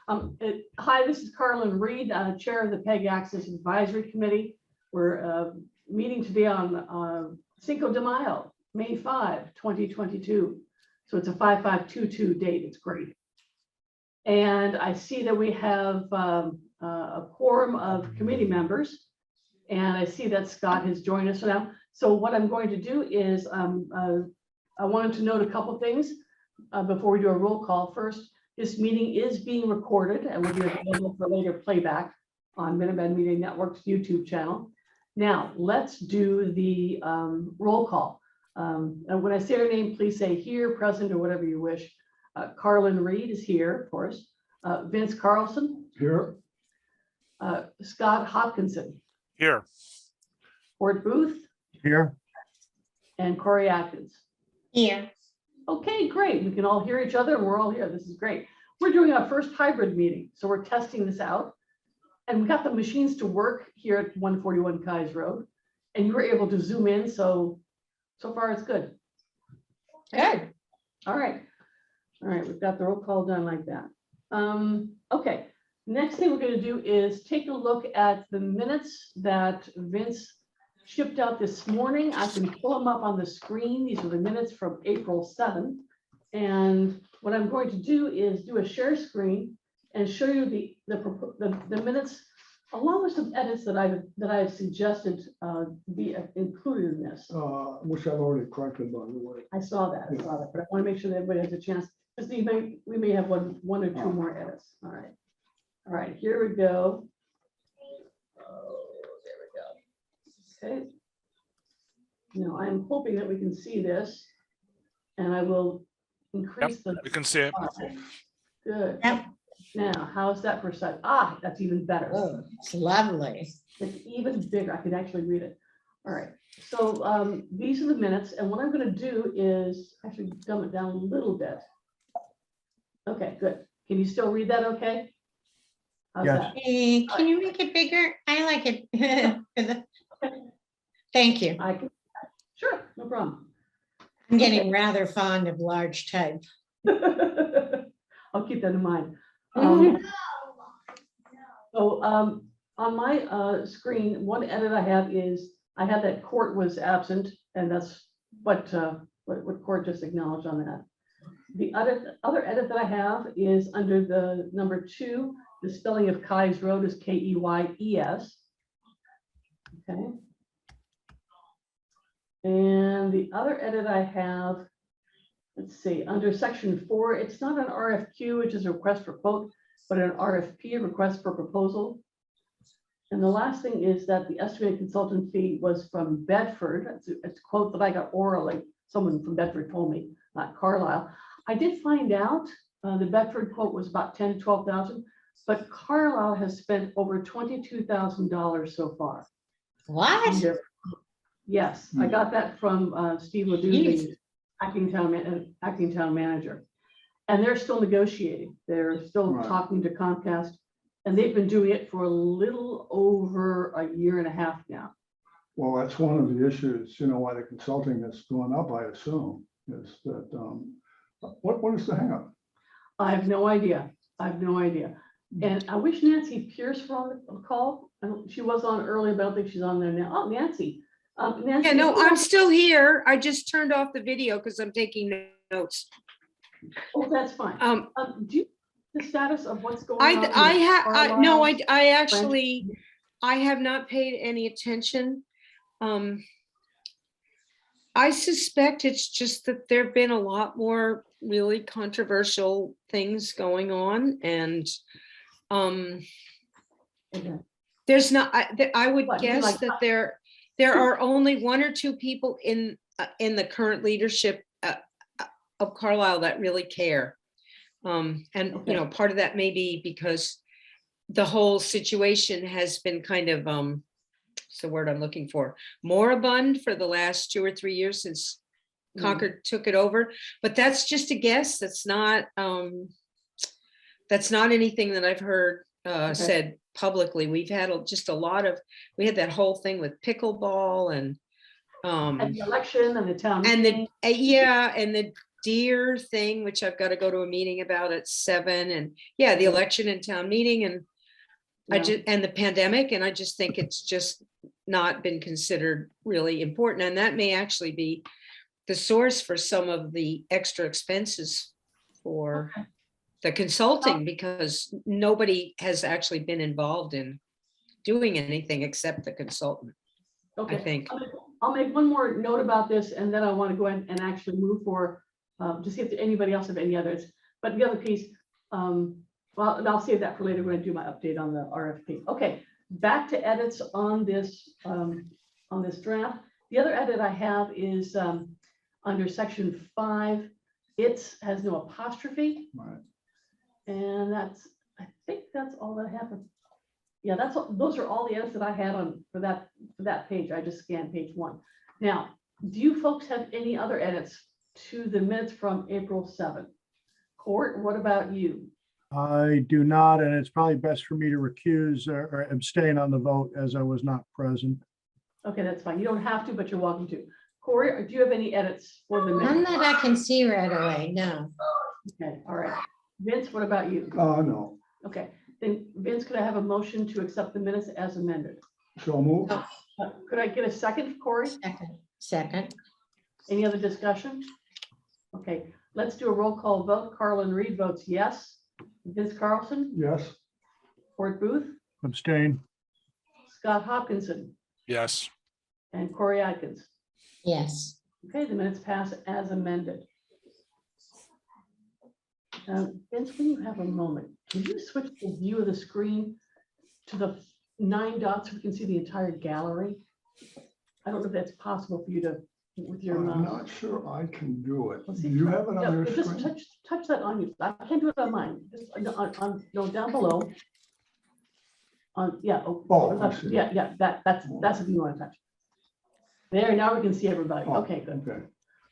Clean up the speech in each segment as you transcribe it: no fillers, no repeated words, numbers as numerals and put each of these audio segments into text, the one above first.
Hi, this is Carlin Reed, Chair of the PEG Access Advisory Committee. We're meeting today on Cinco de Mayo, May 5, 2022. So it's a 5522 date. It's great. And I see that we have a quorum of committee members. And I see that Scott has joined us now. So what I'm going to do is I wanted to note a couple things before we do a roll call. First, this meeting is being recorded and will be available for later playback on Minuteman Media Network's YouTube channel. Now, let's do the roll call. And when I say your name, please say here, present, or whatever you wish. Carlin Reed is here, of course. Vince Carlson. Here. Scott Hopkinson. Here. Fort Booth. Here. And Corey Atkins. Here. Okay, great. We can all hear each other and we're all here. This is great. We're doing our first hybrid meeting. So we're testing this out. And we got the machines to work here at 141 Kais Road. And you were able to zoom in. So far it's good. Good. All right. All right, we've got the roll call done like that. Okay, next thing we're going to do is take a look at the minutes that Vince shipped out this morning. I can pull them up on the screen. These are the minutes from April 7th. And what I'm going to do is do a share screen and show you the minutes along with some edits that I've suggested be included in this. Which I've already corrected, by the way. I saw that, but I want to make sure that everybody has a chance. Because we may have one or two more edits. All right, here we go. Oh, there we go. Okay. Now I'm hoping that we can see this, and I will increase We can see it. Good. Yep. Now, how's that per side? Ah, that's even better. Oh, it's lovely. It's even bigger. I can actually read it. All right. So these are the minutes, and what I'm going to do is actually dumb it down a little bit. Okay, good. Can you still read that okay? How's Yes. that? Hey, can you make it bigger? I like it. Thank you. I can, sure, no problem. I'm getting rather fond of large type. I'll keep that in mind. So on my screen, one edit I have is I have that Court was absent, and that's what Court just acknowledged on that. The other edit that I have is under the number 2, the spelling of Kais Road is K-E-Y-E-S. Okay. And the other edit I have, let's see, under section 4, it's not an RFQ, which is a request for quote, but an RFP, a request for proposal. And the last thing is that the estimated consultant fee was from Bedford. It's a quote that I got orally. Someone from Bedford told me, not Carlisle. I did find out the Bedford quote was about $10,000 to $12,000, but Carlisle has spent over $22,000 so far. What? Yes, I got that from Steve Ledoux, the acting town manager. And they're still negotiating. They're still talking to Comcast, and they've been doing it for a little over a year and a half now. Well, that's one of the issues, why the consulting has gone up, I assume, is that, what is the hang up? I have no idea. And I wish Nancy Pierce were on the call. She was on earlier, but I don't think she's on there now. Oh, Nancy. Nancy, Yeah, no, I'm still here. I just turned off the video because I'm taking notes. Oh, that's fine. Do you the status of what's going on? I have not paid any attention. I suspect it's just that there've been a lot more really controversial things going on, and there's not. I would guess that there are only 1 or 2 people in the current leadership of Carlisle that really care. Part of that may be because the whole situation has been kind of, what's the word I'm looking for, moribund for the last 2 or 3 years since Concord took it over. But that's just a guess. That's not anything that I've heard said publicly. We've had we had that whole thing with pickleball and the election and the town and the Deer thing, which I've got to go to a meeting about at 7, and yeah, the election and town meeting, and Yeah. and the pandemic, and I just think it's just not been considered really important, and that may actually be the source for some of the extra expenses for Okay. the consulting, because nobody has actually been involved in doing anything except the consultant, I Okay, think. I'll make one more note about this, and then I want to go ahead and actually move for, to see if anybody else have any others. But the other piece, well, I'll save that for later when I do my update on the RFP. Okay, back to edits on this draft. The other edit I have is under section 5. It has no apostrophe, Right. and I think that's all that I have. Yeah, those are all the edits that I had on for that page. I just scanned page 1. Now, do you folks have any other edits to the minutes from April 7th? Court, what about you? I do not, and it's probably best for me to recuse or abstain on the vote as I was not present. Okay, that's fine. You don't have to, but you're welcome to. Corey, do you have any edits for the None minutes? that I can see right away, no. Okay, all right. Vince, what about you? No, Okay, then Vince, could I have a motion to accept the minutes as amended? so move. Oh. Could I get a second, Corey? Second, Any other discussion? Okay, let's do a roll call vote. Carlin Reed votes yes. Vince Carlson, Yes, Court Booth, Abstain. Scott Hopkinson, Yes, and Corey Atkins. yes. Okay, the minutes pass as amended. Vince, when you have a moment, can you switch the view of the screen to the 9 dots so we can see the entire gallery? I don't know if that's possible for you to, with your I'm mouse. not sure I can do it. Let's Do see, you try- have it yeah, on your just screen? touch that on you. I can't do it on mine. Just no, down below. Yeah. Oh, I see. Yeah, that's what you want to touch. There, now we can see everybody. Oh, Okay, good. Okay,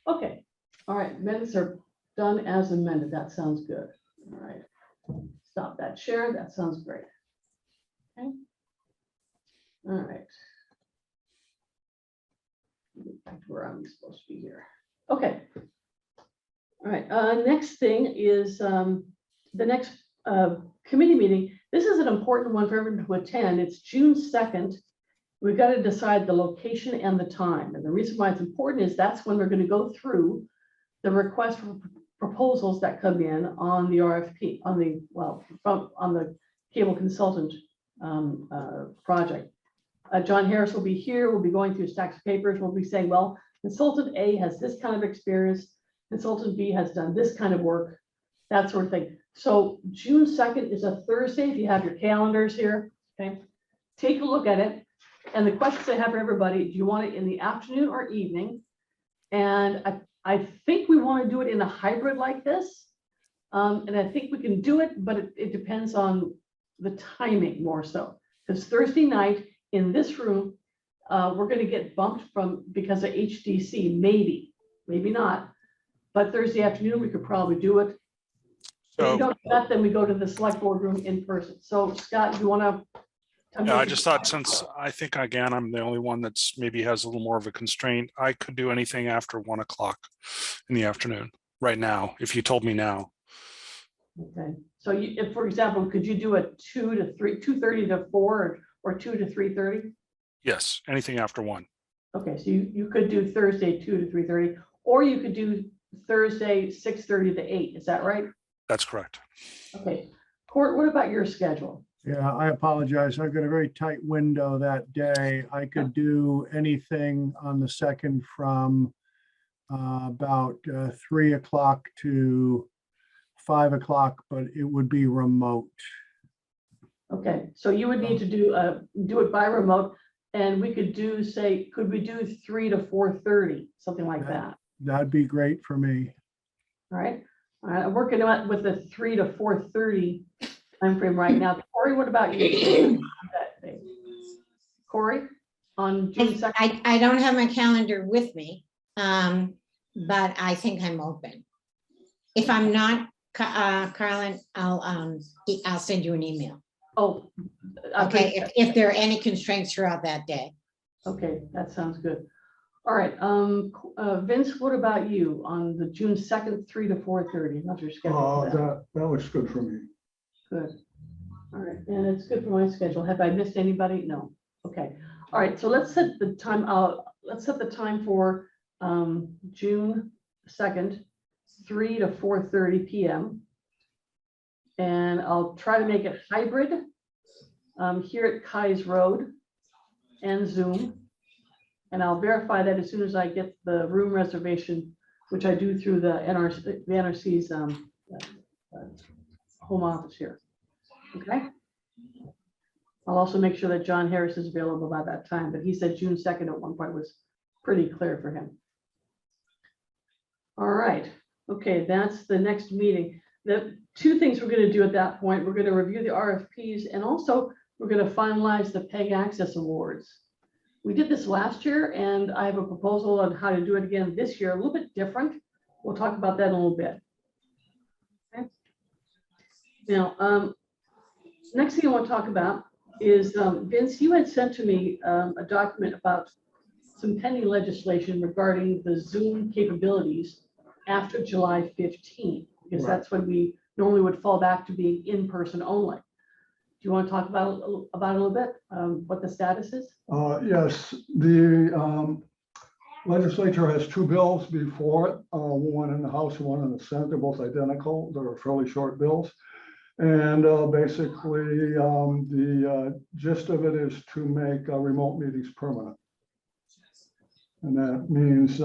Okay, all right, minutes are done as amended. That sounds good. All right. Stop that share. That sounds great. Okay. All right. Get back to where I'm supposed to be here. Okay. All right, next thing is the next committee meeting. This is an important one for everyone to attend. It's June 2nd. We've got to decide the location and the time. And the reason why it's important is that's when we're going to go through the request for proposals that come in on the RFP, on the cable consultant project. John Harris will be here. We'll be going through stacks of papers. We'll be saying, well, consultant A has this kind of experience. Consultant B has done this kind of work, that sort of thing. So June 2nd is a Thursday. If you have your calendars here, okay, take a look at it. And the questions I have for everybody, do you want it in the afternoon or evening? And I think we want to do it in a hybrid like this. And I think we can do it, but it depends on the timing more so. Because Thursday night in this room, we're going to get bumped from because of HDC, maybe not. But Thursday afternoon, we could probably do it. If you so, don't do that, then we go to the select board room in person. So Scott, you want to? yeah, I just thought, since I think again, I'm the only one that's maybe has a little more of a constraint, I could do anything after 1 o'clock in the afternoon right now, if you told me now. Okay, so if, for example, could you do a 2 to 3, 2:30 to 4, or 2 to 3:30? Yes, anything after 1. Okay, so you could do Thursday 2 to 3:30, or you could do Thursday 6:30 to 8. Is that right? That's correct. Okay, Court, what about your schedule? Yeah, I apologize. I've got a very tight window that day. I could do anything on the 2nd from about 3 o'clock to 5 o'clock, but it would be remote. Okay, so you would need to do it by remote, and we could do, say, could we do 3 to 4:30, something like that? That'd be great for me. All right, I'm working on with the 3 to 4:30 timeframe right now. Corey, what about you? Corey, on June 2nd? I don't have my calendar with me, but I think I'm open. If I'm not, Carlin, I'll send you an email. Oh. Okay, if there are any constraints throughout that day. Okay, that sounds good. All right, Vince, what about you on the June 2nd, 3 to 4:30? How's your schedule? for that? That looks good for me. Good. All right, and it's good for my schedule. Have I missed anybody? No. Okay. All right, so let's set the time out. Let's set the time for June 2nd, 3 to 4:30 p.m. And I'll try to make it hybrid here at Kai's Road and Zoom. And I'll verify that as soon as I get the room reservation, which I do through the NRC's home office here. Okay. I'll also make sure that John Harris is available by that time, but he said June 2nd at one point was pretty clear for him. All right. Okay, that's the next meeting. The two things we're going to do at that point, we're going to review the RFPs, and also we're going to finalize the PEG Access Awards. We did this last year, and I have a proposal on how to do it again this year, a little bit different. We'll talk about that in a little bit. Okay. Now, next thing I want to talk about is, Vince, you had sent to me a document about some pending legislation regarding the Zoom capabilities after July 15th, because Right. that's when we normally would fall back to being in person only. Do you want to talk about it a little bit, what the status is? Yes, the legislature has two bills before it, one in the House and one in the Senate. They're both identical. They're fairly short bills. And basically, the gist of it is to make remote meetings permanent. And that means,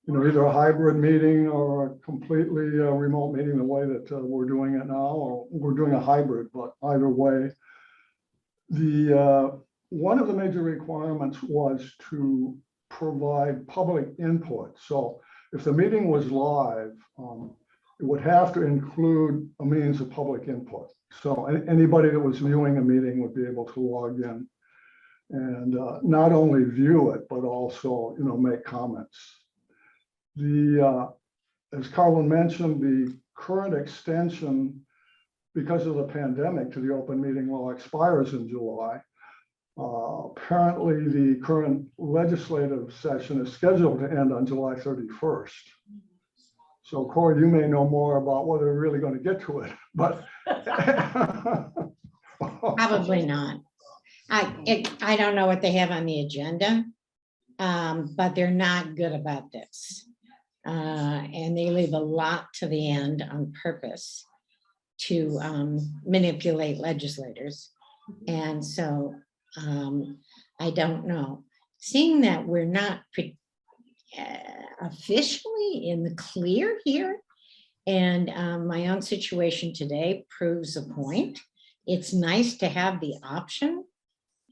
either a hybrid meeting or a completely remote meeting the way that we're doing it now, or we're doing a hybrid, but either way. One of the major requirements was to provide public input. So if the meeting was live, it would have to include a means of public input. So anybody that was viewing a meeting would be able to log in and not only view it, but also, make comments. As Carlin mentioned, the current extension, because of the pandemic, to the open meeting law expires in July. Apparently, the current legislative session is scheduled to end on July 31st. So Corey, you may know more about whether we're really going to get to it, but. Probably not. I don't know what they have on the agenda, but they're not good about this. And they leave a lot to the end on purpose to manipulate legislators. And so I don't know. Seeing that we're not officially in the clear here, and my own situation today proves a point. It's nice to have the option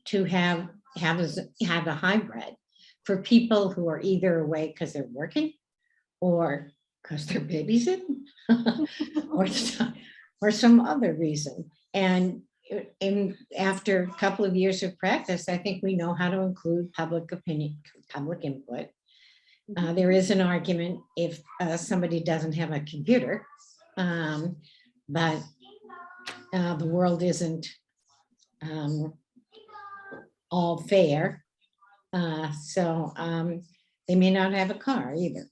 to have a hybrid for people who are either away because they're working or because they're babysitting or some other reason. And after a couple of years of practice, I think we know how to include public opinion, public input. There is an argument if somebody doesn't have a computer, but the world isn't all fair. So they may not have a car either.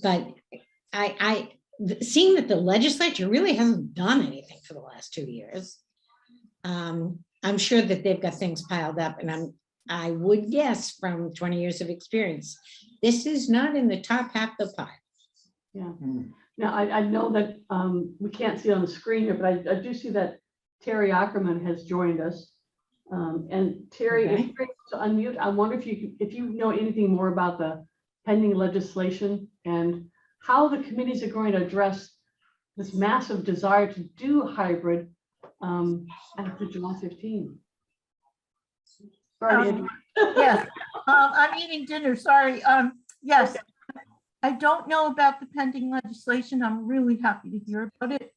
But seeing that the legislature really hasn't done anything for the last 2 years, I'm sure that they've got things piled up, and I would guess from 20 years of experience, this is not in the top half of the pie. Yeah. Now, I know that we can't see on the screen here, but I do see that Terry Ackerman has joined us. And Terry, Okay. if you're able to unmute, I wonder if you know anything more about the pending legislation and how the committees are going to address this massive desire to do hybrid after July 15. Sorry, Adrienne. Yes, I'm eating dinner, sorry. Yes, I don't know about the pending legislation. I'm really happy to hear about it.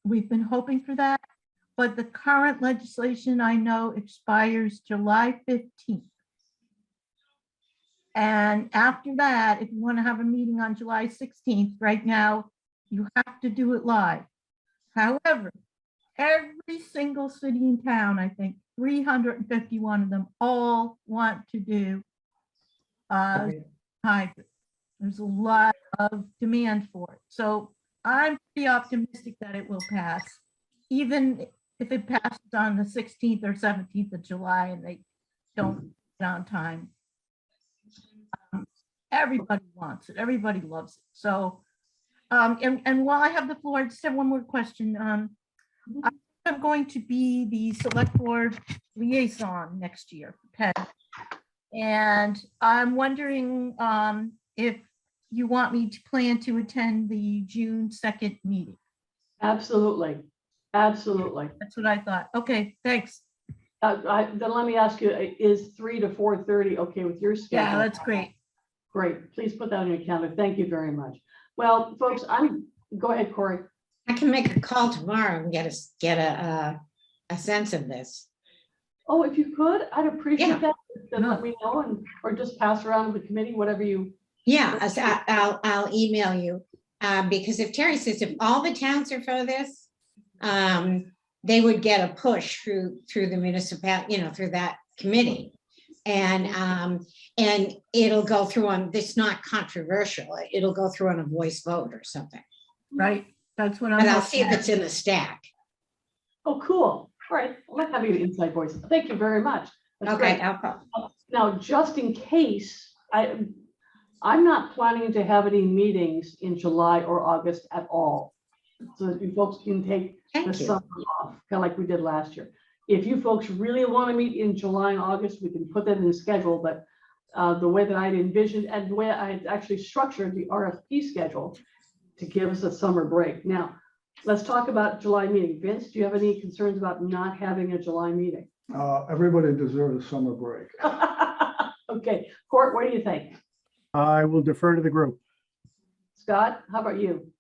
We've been hoping for that, but the current legislation I know expires July 15th. And after that, if you want to have a meeting on July 16th, right now, you have to do it live. However, every single city in town, I think 351 of them all want to do hybrid. There's a lot of demand for it. So I'm pretty optimistic that it will pass, even if it passes on the 16th or 17th of July and they don't get on time. Everybody wants it. Everybody loves it. So, and while I have the floor, I just have one more question. I'm going to be the select board liaison next year for Penn. And I'm wondering if you want me to plan to attend the June 2nd meeting. Absolutely. Absolutely. That's what I thought. Okay, thanks. Then let me ask you, is 3 to 4:30 okay with your schedule? Yeah, that's great. Great. Please put that on your calendar. Thank you very much. Well, folks, go ahead, Corey. I can make a call tomorrow and get a sense of this. Oh, if you could, I'd appreciate Yeah. that. Then let me know, or just pass around the committee, whatever you. Yeah, I'll email you, because if Terry says if all the towns are for this, they would get a push through the municipal, through that committee. And it'll go through on, it's not controversial. It'll go through on a voice vote or something. Right. That's what I'm. But I'll see if it's in the stack. Oh, cool. All right. I like having an inside voice. Thank you very much. That's Okay, great. I'll call. Now, just in case, I'm not planning to have any meetings in July or August at all. So that you folks can take the Thank you. summer off, kind of like we did last year. If you folks really want to meet in July and August, we can put that in the schedule, but the way that I'd envisioned and the way I had actually structured the RFP schedule to give us a summer break. Now, let's talk about July meeting. Vince, do you have any concerns about not having a July meeting? Everybody deserves a summer break. Okay, Court, what do you think? I will defer to the group. Scott, how about you?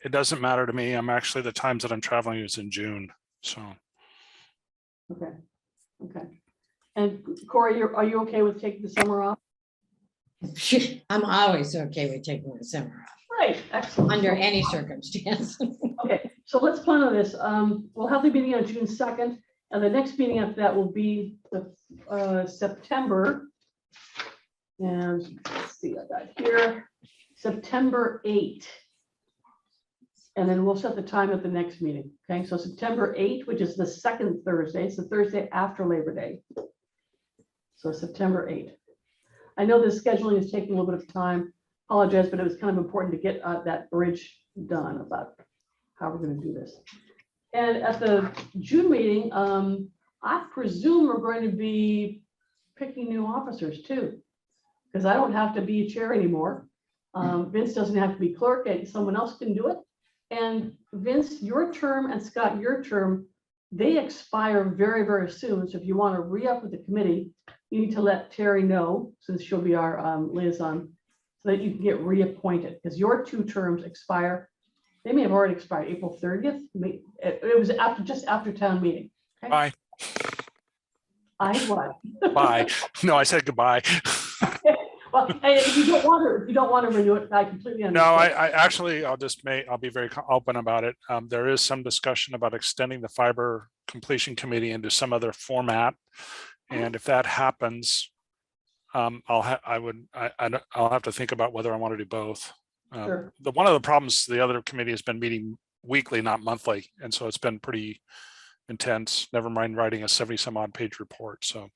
It doesn't matter to me. I'm actually, the times that I'm traveling is in June, so. Okay, okay. And Corey, are you okay with taking the summer off? I'm always okay with taking the summer off, Right, excellent. under any circumstance. Okay, so let's plan on this. We'll have the meeting on June 2nd, and the next meeting after that will be the September. And let's see, I got here, September 8th. And then we'll set the time at the next meeting. Okay, so September 8th, which is the second Thursday, it's the Thursday after Labor Day. So September 8th. I know the scheduling is taking a little bit of time. Apologize, but it was kind of important to get that bridge done about how we're going to do this. And at the June meeting, I presume we're going to be picking new officers too, because I don't have to be chair anymore. Vince doesn't have to be clerk, and someone else can do it. And Vince, your term, and Scott, your term, they expire very, very soon. So if you want to re-up with the committee, you need to let Terry know, since she'll be our liaison, so that you can get reappointed, because your 2 terms expire. They may have already expired April 30th. It was just after town meeting. Okay? Bye. I what? Bye. No, I said goodbye. Well, hey, if you don't want to renew it, I completely understand. No, I actually, I'll be very open about it. There is some discussion about extending the fiber completion committee into some other format. And if that happens, I'll have to think about whether I want to do both. Sure. One of the problems, the other committee has been meeting weekly, not monthly. And so it's been pretty intense, never mind writing a 70 some odd page report. So.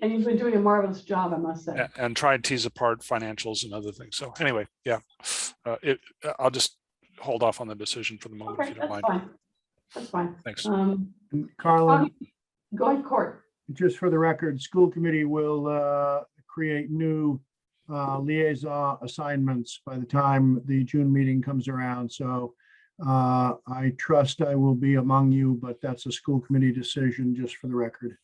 And you've been doing a marvelous job, I must say. And try and tease apart financials and other things. So anyway, yeah, I'll just hold off on the decision for the moment, if Okay, you don't that's mind. fine. That's fine. Thanks. Carla, Go ahead, Court. just for the record, school committee will create new liaison assignments by the time the June meeting comes around. So I trust I will be among you, but that's a school committee decision, just for the record.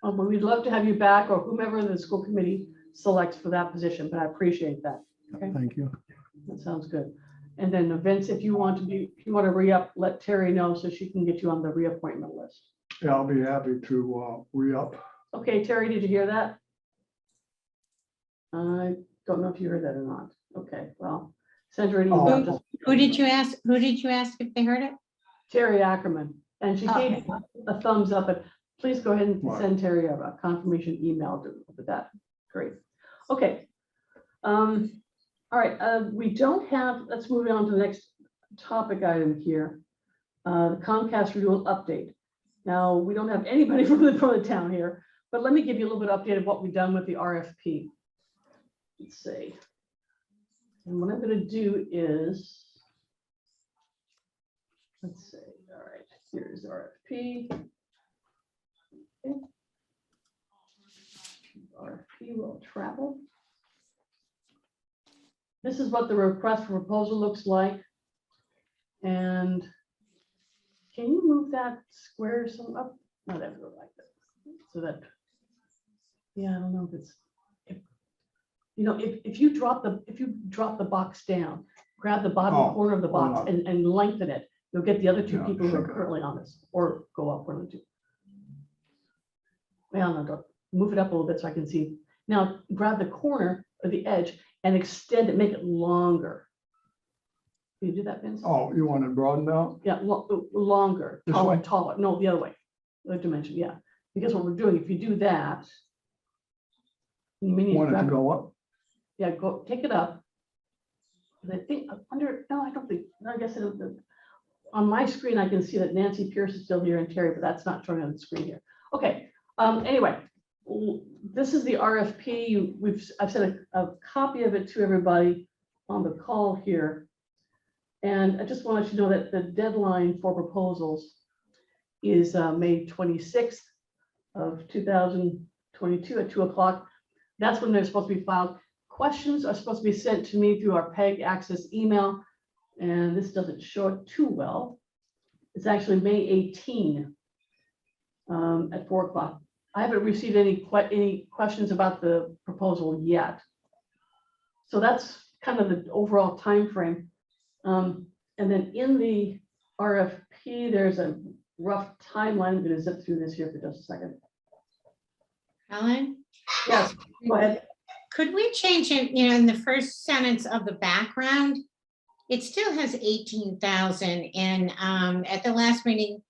But we'd love to have you back, or whomever the school committee selects for that position, but I appreciate that. Okay, Thank you. that sounds good. And then Vince, if you want to re-up, let Terry know so she can get you on the reappointment list. Yeah, I'll be happy to re-up. Okay, Terry, did you hear that? I don't know if you heard that or not. Okay, well, send her an email. Oh. Just- Who did you ask if they heard it? Terry Ackerman, and she gave Okay. a thumbs up, but please go ahead and Right. send Terry a confirmation email with that. Great. Okay. All right, we don't have, let's move on to the next topic item here. The Comcast renewal update. Now, we don't have anybody from the town here, but let me give you a little bit of update of what we've done with the RFP. Let's see. And what I'm gonna do is, let's see, all right, here's RFP. Okay. RFP will travel. This is what the request for proposal looks like. And can you move that square some up? No, that would go like that. So that, yeah, I don't know if it's, if you drop the box down, grab the bottom Oh, corner of the hold box on. and lengthen it, you'll get the other two Yeah, people who are okay. currently on this, or go up one of the two. Well, no, don't move it up a little bit so I can see. Now, grab the corner or the edge and extend it, make it longer. Can you do that, Vince? Oh, you want it broadened out? Yeah, longer, This taller, way? taller. No, the other way, the other dimension, yeah. Because what we're doing, if you do that, you may need to Want it to grab, go up? yeah, go, take it up. I think under, no, I don't think, no, I guess it, on my screen, I can see that Nancy Pierce is still here and Terry, but that's not showing on the screen here. Okay, anyway, this is the RFP. I've sent a copy of it to everybody on the call here. And I just wanted to know that the deadline for proposals is May 26th of 2022 at 2 o'clock. That's when they're supposed to be filed. Questions are supposed to be sent to me through our PEG access email. And this doesn't show it too well. It's actually May 18 at 4 o'clock. I haven't received any questions about the proposal yet. So that's kind of the overall time frame. And then in the RFP, there's a rough timeline. I'm going to zip through this here for just a second. Helen, Yes, go ahead. could we change it, in the first sentence of the background? It still has 18,000 and at the last meeting,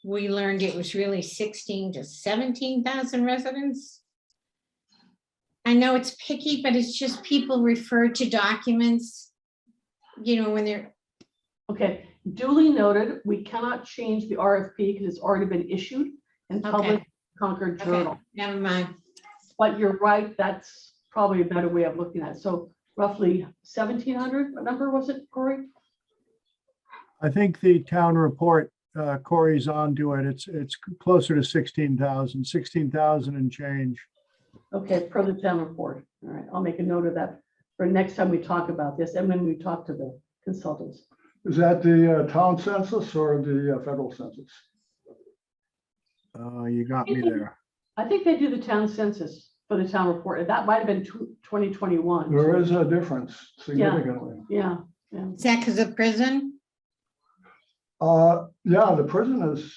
we learned it was really 16 to 17,000 residents. I know it's picky, but it's just people refer to documents, when they're, Okay, duly noted. We cannot change the RFP because it's already been issued and published in Concord okay, Journal. never mind. But you're right, that's probably a better way of looking at it. So roughly 1,700, what number was it, Corey? I think the town report, Corey's onto it. It's closer to 16,000, 16,000 and change. Okay, per the town report. All right, I'll make a note of that for next time we talk about this and when we talk to the consultants. Is that the town census or the federal census? You got me there. I think they do the town census for the town report. That might have been 2021. There is a difference significantly. Yeah, Is that because of prison? Yeah, the prison is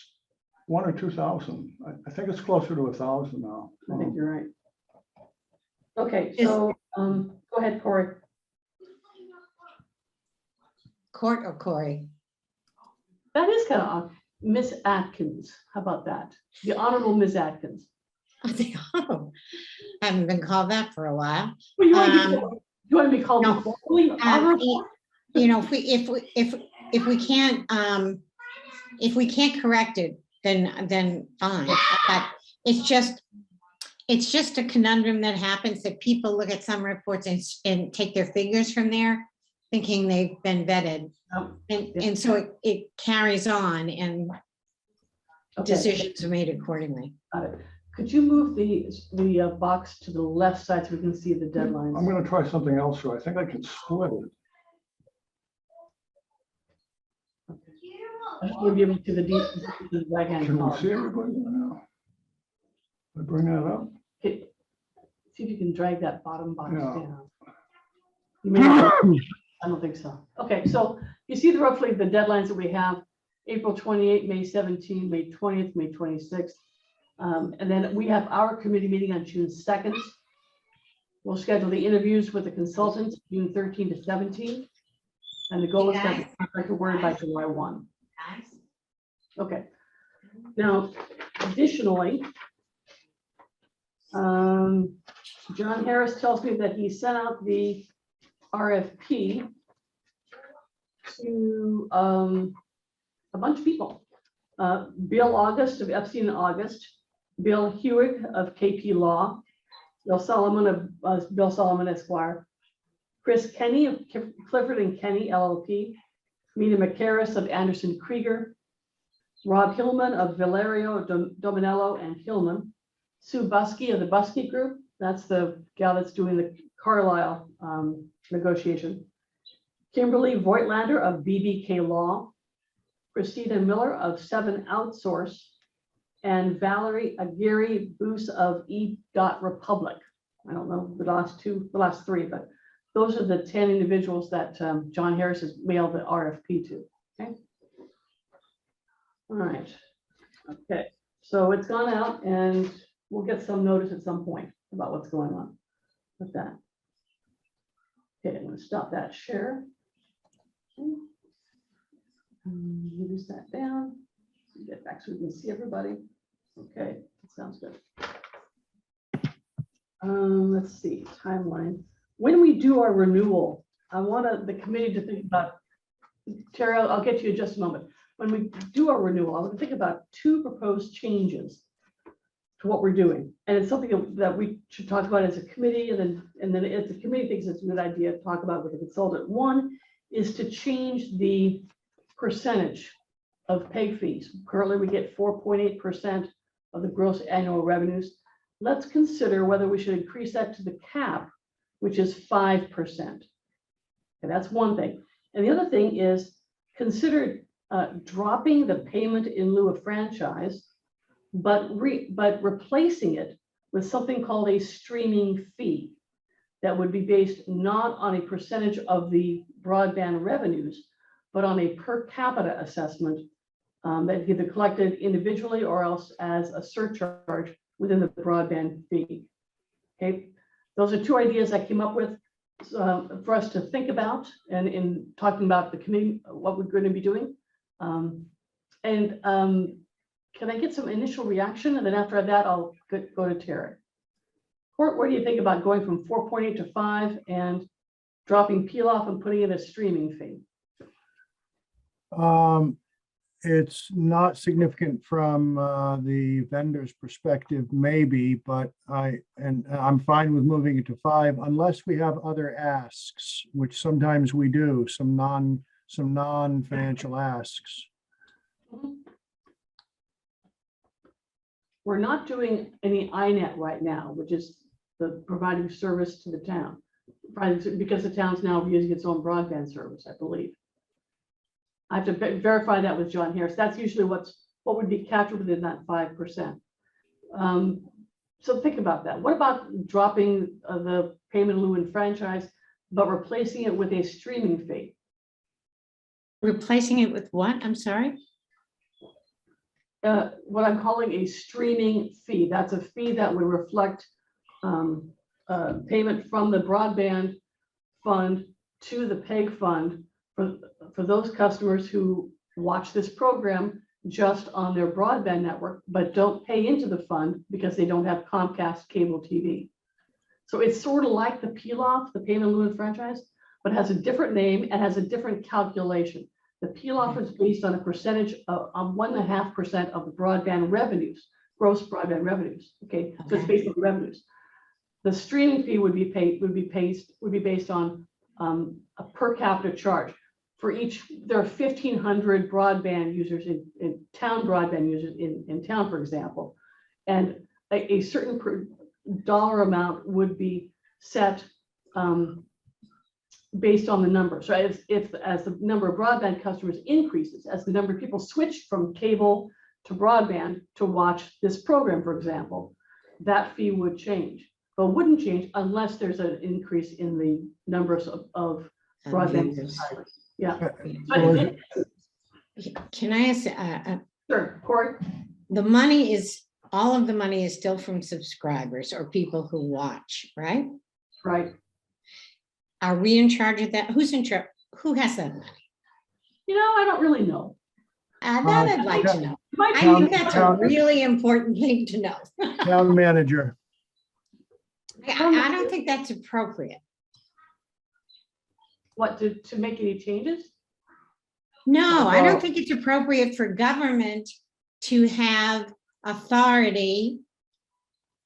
1,000 or 2,000. I think it's closer to 1,000 now. I think you're right. Okay, so go ahead, Corey. Court or Corey? That is kind of odd. Miss Atkins, how about that? The Honorable Miss Atkins. I think, oh, I haven't been called that for a while. Well, you want to be called no, formally honorable? If we can't correct it, then fine. But it's just a conundrum that happens that people look at some reports and take their figures from there, thinking they've been vetted. And so it carries on and Okay, decisions are made accordingly. got it. Could you move the box to the left side so we can see the deadlines? I'm going to try something else, so I think I can split it. I just want to be able to the right-hand Can we column. see everybody now? I bring that up? Okay, see if you can drag that bottom box Yeah. down. You may not- I don't think so. Okay, so you see roughly the deadlines that we have: April 28, May 17, May 20th, May 26th. And then we have our committee meeting on June 2nd. We'll schedule the interviews with the consultants June 13 to 17. And the goal is to have the contract awarded by July 1. Okay. Now, additionally, John Harris tells me that he sent out the RFP to a bunch of people. Bill August of Epstein and August, Bill Hewig of KP Law, Bill Solomon of Bill Solomon Esquire, Chris Kenny of Clifford and Kenny LLP, Mina McCarris of Anderson Krieger, Rob Hillman of Valerio Dominello and Hillman, Sue Buskey of the Buskey Group, that's the gal that's doing the Carlisle negotiation, Kimberly Voigtlander of BBK Law, Christina Miller of 7 Outsource, and Valerie Aguirre Boos of E.Republic. I don't know the last 3, but those are the 10 individuals that John Harris has mailed the RFP to. Okay. All right. Okay. So it's gone out, and we'll get some notice at some point about what's going on with that. Okay, I'm going to stop that share. Okay. Reduce that down. Get back so we can see everybody. Okay, that sounds good. Let's see, timeline. When we do our renewal, I want the committee to think about, Terry, I'll get to you in just a moment. When we do our renewal, I want to think about 2 proposed changes to what we're doing. And it's something that we should talk about as a committee, and then if the committee thinks it's a good idea, to talk about with the consultant. One is to change the percentage of PEG fees. Currently, we get 4.8% of the gross annual revenues. Let's consider whether we should increase that to the cap, which is 5%. Okay, that's one thing. And the other thing is consider dropping the payment in lieu of franchise, but replacing it with something called a streaming fee that would be based not on a percentage of the broadband revenues, but on a per capita assessment that can be collected individually or else as a surcharge within the broadband fee. Okay, those are 2 ideas I came up with for us to think about, and in talking about the committee, what we're going to be doing. Can I get some initial reaction? And then after that, I'll go to Terry. Court, what do you think about going from 4.8 to 5 and dropping peel off and putting in a streaming fee? It's not significant from the vendor's perspective, maybe, but I'm fine with moving it to 5 unless we have other asks, which sometimes we do, some non-financial asks. We're not doing any INET right now, which is the providing service to the town, because the town's now using its own broadband service, I believe. I have to verify that with John Harris. That's usually what would be captured within that 5%. So think about that. What about dropping the payment in lieu and franchise, but replacing it with a streaming fee? Replacing it with what? I'm sorry. What I'm calling a streaming fee. That's a fee that would reflect payment from the broadband fund to the PEG fund for those customers who watch this program just on their broadband network, but don't pay into the fund because they don't have Comcast cable TV. So it's sort of like the peel off, the payment in lieu and franchise, but has a different name and has a different calculation. The peel off is based on a percentage of 1.5% of the broadband revenues, gross broadband revenues. Okay, so it's based on revenues. The streaming fee would be based on a per capita charge. For each, there are 1,500 broadband users in town, broadband users in town, for example, and a certain dollar amount would be set based on the number. So as the number of broadband customers increases, as the number of people switch from cable to broadband to watch this program, for example, that fee would change, but wouldn't change unless there's an increase in the numbers of broadband subscribers. Yeah. Can I ask? Sure, Corey. The money is, all of the money is still from subscribers or people who watch, right? Right. Are we in charge of that? Who's in charge? Who has that money? I don't really know. That I'd like to know. Might I be- think that's a really important thing to know. Town manager. I don't think that's appropriate. What, to make any changes? No, I Well- don't think it's appropriate for government to have authority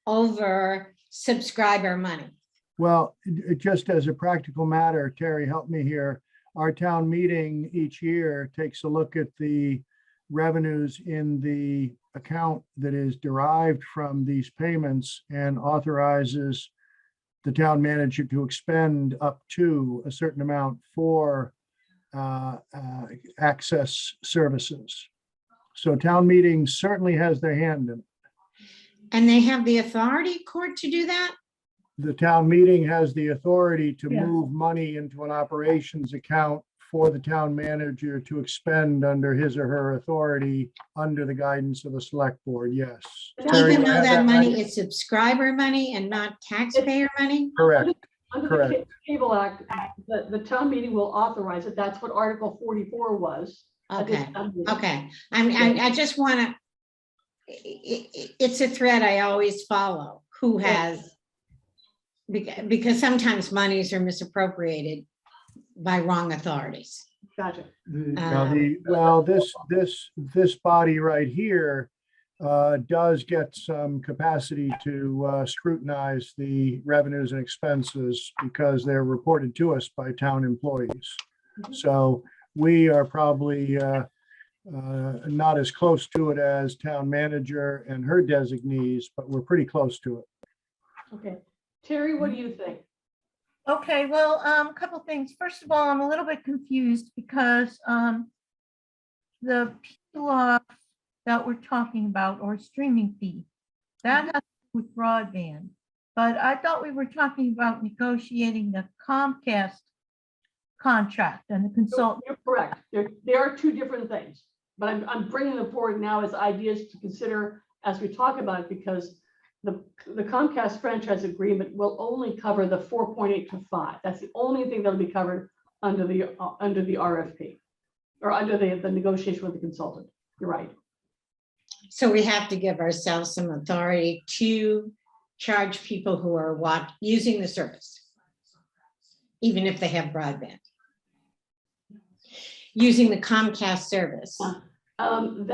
over subscriber money. Well, just as a practical matter, Terry, help me here. Our town meeting each year takes a look at the revenues in the account that is derived from these payments and authorizes the town manager to expend up to a certain amount for access services. So town meeting certainly has their hand in it. And they have the authority, court, to do that? The town meeting has the authority to Yeah. move money into an operations account for the town manager to expend under his or her authority under the guidance of the select board, yes. Terry, Even do I though have that right? money is subscriber money and not taxpayer money? Correct, Under the Correct. Cable Act, the town meeting will authorize it. That's what Article 44 was. at this Okay, town meeting. okay. I just want to, it's a thread I always follow. Who has, because sometimes monies are misappropriated by wrong authorities. Gotcha. now this body right here does get some capacity to scrutinize the revenues and expenses because they're reported to us by town employees. So we are probably not as close to it as town manager and her designees, but we're pretty close to it. Okay. Terry, what do you think? Okay, well, a couple things. First of all, I'm a little bit confused because the PLOF that we're talking about, or streaming fee, that has to do with broadband. But I thought we were talking about negotiating the Comcast contract and the consultant. You're correct. There are two different things, but I'm bringing them forward now as ideas to consider as we talk about it, because the Comcast franchise agreement will only cover the 4.8 to 5. That's the only thing that'll be covered under the RFP or under the negotiation with the consultant. You're right. So we have to give ourselves some authority to charge people who are using the service, even if they have broadband. Using the Comcast service. I'm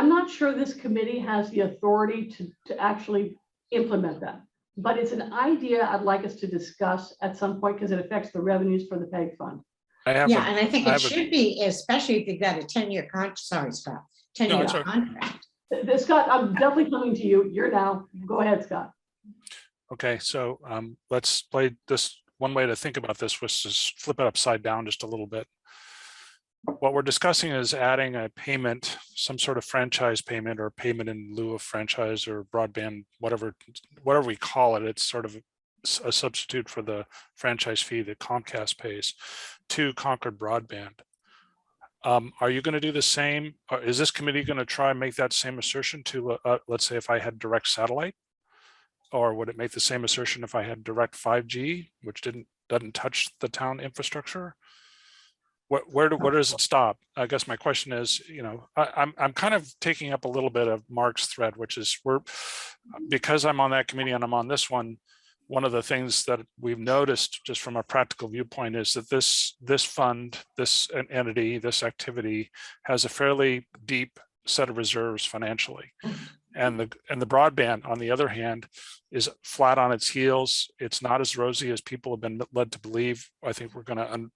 not sure this committee has the authority to actually implement that, but it's an idea I'd like us to discuss at some point because it affects the revenues for the PEG fund. Yeah, and I think I it have a- should be, especially if you've got a 10-year contract, sorry, Scott, 10-year it's okay. contract. Scott, I'm definitely coming to you. You're now. Go ahead, Scott. Okay, so let's play this. One way to think about this was to flip it upside down just a little bit. What we're discussing is adding a payment, some sort of franchise payment or payment in lieu of franchise or broadband, whatever we call it. It's sort of a substitute for the franchise fee that Comcast pays to Concord Broadband. Are you going to do the same? Is this committee going to try and make that same assertion to, let's say, if I had direct satellite? Or would it make the same assertion if I had direct 5G, which doesn't touch the town infrastructure? Where does it stop? I guess my question is, I'm kind of taking up a little bit of Mark's thread, which is because I'm on that committee and I'm on this one. One of the things that we've noticed just from a practical viewpoint is that this fund, this entity, this activity has a fairly deep set of reserves financially. And the broadband, on the other hand, is flat on its heels. It's not as rosy as people have been led to believe. I think we're going to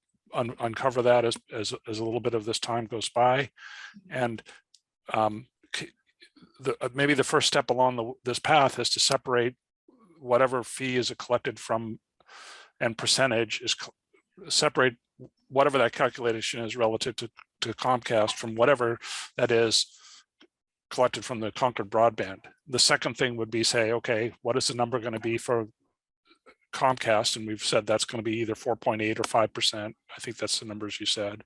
uncover that as a little bit of this time goes by. And maybe the first step along this path is to separate whatever fee is collected from and percentage is separate whatever that calculation is relative to Comcast from whatever that is collected from the Concord broadband. The second thing would be say, okay, what is the number going to be for Comcast? And we've said that's going to be either 4.8 or 5%. I think that's the numbers you said.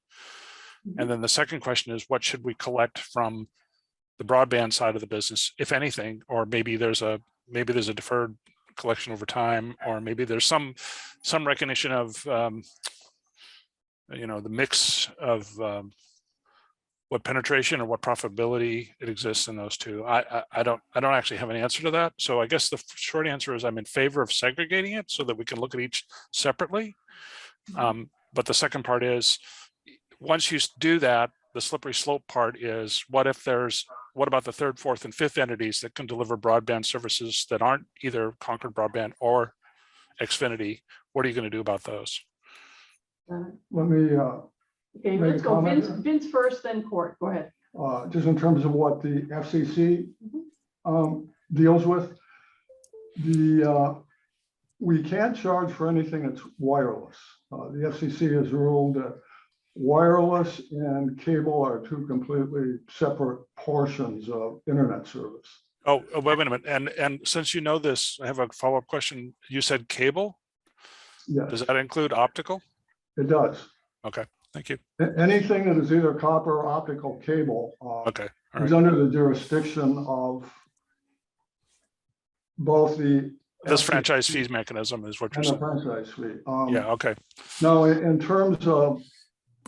And then the second question is, what should we collect from the broadband side of the business, if anything? Or maybe there's a deferred collection over time, or maybe there's some recognition of the mix of what penetration or what profitability it exists in those two. I don't actually have an answer to that. So I guess the short answer is I'm in favor of segregating it so that we can look at each separately. But the second part is, once you do that, the slippery slope part is what about the third, fourth, and fifth entities that can deliver broadband services that aren't either Concord Broadband or Xfinity? What are you going to do about those? Let me, Okay, Make a let's go comment Vince, here. Vince first, then Court. Go ahead. just in terms of what the FCC deals with, we can't charge for anything that's wireless. The FCC has ruled that wireless and cable are two completely separate portions of internet service. Oh, wait a minute. And since you know this, I have a follow-up question. You said cable? Yes, Does that include optical? it does. Okay, thank you. Anything that is either copper or optical cable Okay, all is right. under the jurisdiction of both the This FCC franchise fees mechanism is what you're and the saying. franchise fee. Yeah, okay. Now, in terms of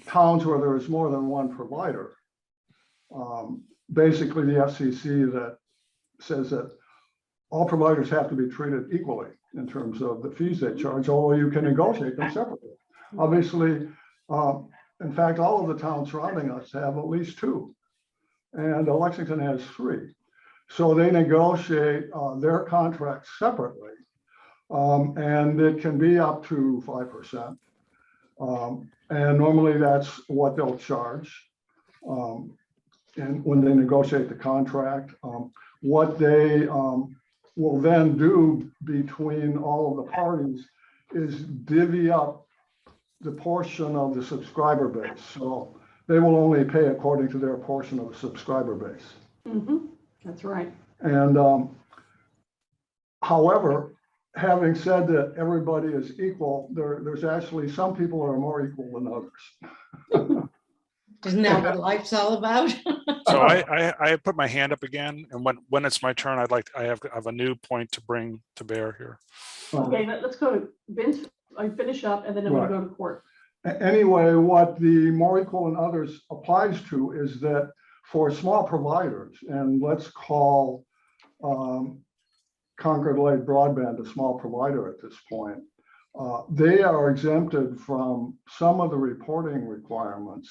towns where there is more than one provider, basically the FCC that says that all providers have to be treated equally in terms of the fees they charge, although you can negotiate them separately. Obviously, in fact, all of the towns surrounding us have at least two, and Lexington has three. So they negotiate their contracts separately, and it can be up to 5%. And normally that's what they'll charge. And when they negotiate the contract, what they will then do between all of the parties is divvy up the portion of the subscriber base. So they will only pay according to their portion of the subscriber base. That's right. And however, having said that everybody is equal, there's actually some people that are more equal than others. Isn't that what life's all about? So I put my hand up again, and when it's my turn, I have a new point to bring to bear here. Okay, let's go to Vince. I finish up and then I'm gonna go to Court. Anyway, what the more equal than others applies to is that for small providers, and let's call Concord Light Broadband a small provider at this point, they are exempted from some of the reporting requirements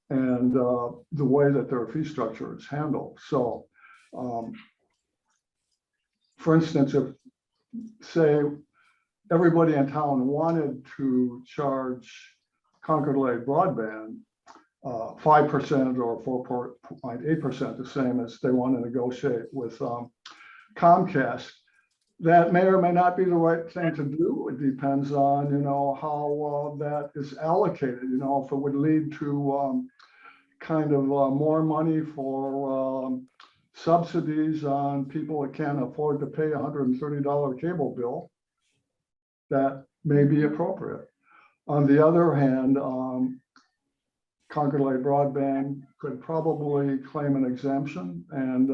and the way that their fee structure is handled. So, for instance, if, say, everybody in town wanted to charge Concord Light Broadband 5% or 4.8%, the same as they want to negotiate with Comcast, that may or may not be the right thing to do. It depends on, how that is allocated, if it would lead to kind of more money for subsidies on people that can't afford to pay $130 cable bill, that may be appropriate. On the other hand, Concord Light Broadband could probably claim an exemption and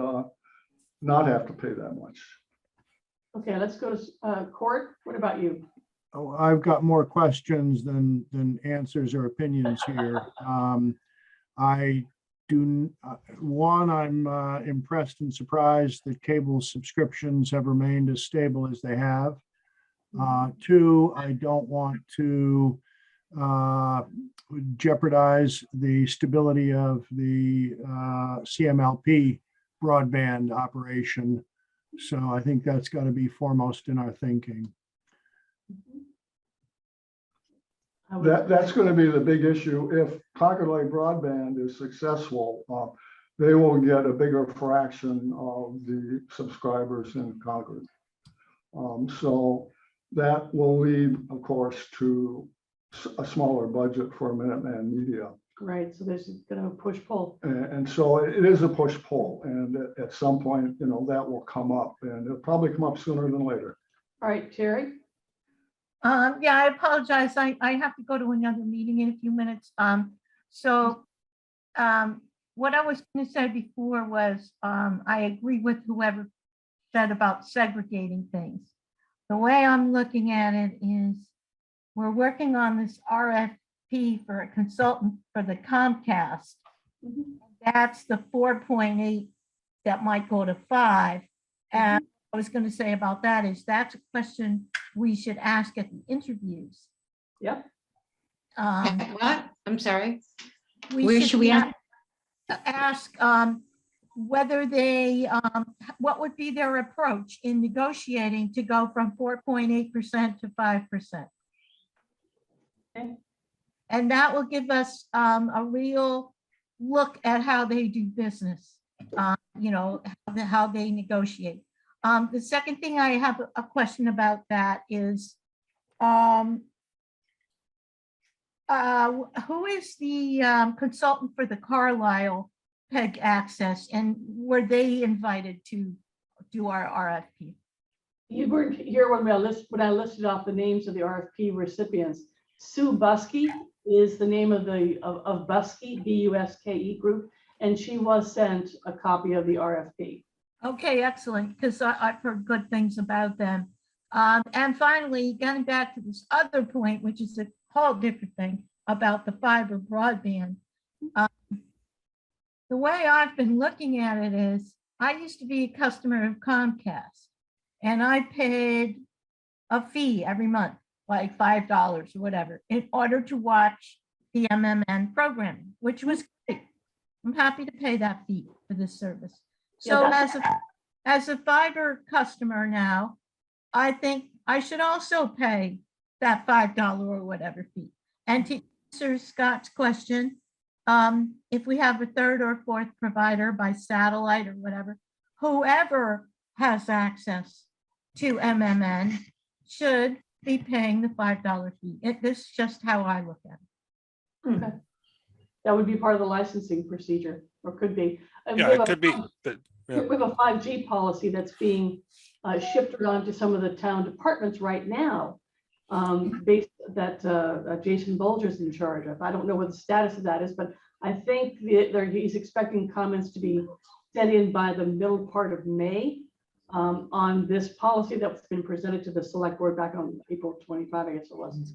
not have to pay that much. Okay, let's go to Court. What about you? Oh, I've got more questions than answers or opinions here. I'm impressed and surprised that cable subscriptions have remained as stable as they have. Two, I don't want to jeopardize the stability of the CMLP broadband operation. So I think that's got to be foremost in our thinking. That's going to be the big issue. If Concord Light Broadband is successful, they will get a bigger fraction of the subscribers in Concord. So that will lead, of course, to a smaller budget for Minuteman Media. Right, so there's gonna push-pull. And so it is a push-pull, and at some point, that will come up, and it'll probably come up sooner than later. All right, Terry? Yeah, I apologize. I have to go to another meeting in a few minutes. So what I was going to say before was I agree with whoever said about segregating things. The way I'm looking at it is we're working on this RFP for a consultant for the Comcast. Mhm. That's the 4.8 that might go to 5. And I was going to say about that is that's a question we should ask at the interviews. Yep. What? I'm sorry. We Where should we ask? ask whether they, what would be their approach in negotiating to go from 4.8% to 5%. Okay. And that will give us a real look at how they do business, you know, how they negotiate. The second thing I have a question about that is, who is the consultant for the Carlisle PEG access, and were they invited to do our RFP? You weren't here when I listed off the names of the RFP recipients. Sue Buskey is the name of Buskey, B-U-S-K-E group, and she was sent a copy of the RFP. Okay, excellent, because I've heard good things about them. And finally, getting back to this other point, which is a whole different thing about the fiber broadband. The way I've been looking at it is, I used to be a customer of Comcast, and I paid a fee every month, like $5 or whatever, in order to watch the MMN programming, which was great. I'm happy to pay that fee for this service. So as a fiber customer now, I think I should also pay that $5 or whatever fee. And to answer Scott's question, if we have a third or fourth provider by satellite or whatever, whoever has access to MMN should be paying the $5 fee. This is just how I look at it. Okay. That would be part of the licensing procedure, or could be. Yeah, it could be. But, yeah. We have a 5G policy that's being shifted onto some of the town departments right now, based that Jason Bulger's in charge of. I don't know what the status of that is, but I think he's expecting comments to be sent in by the middle part of May on this policy that's been presented to the select board back on April 25, I guess it was.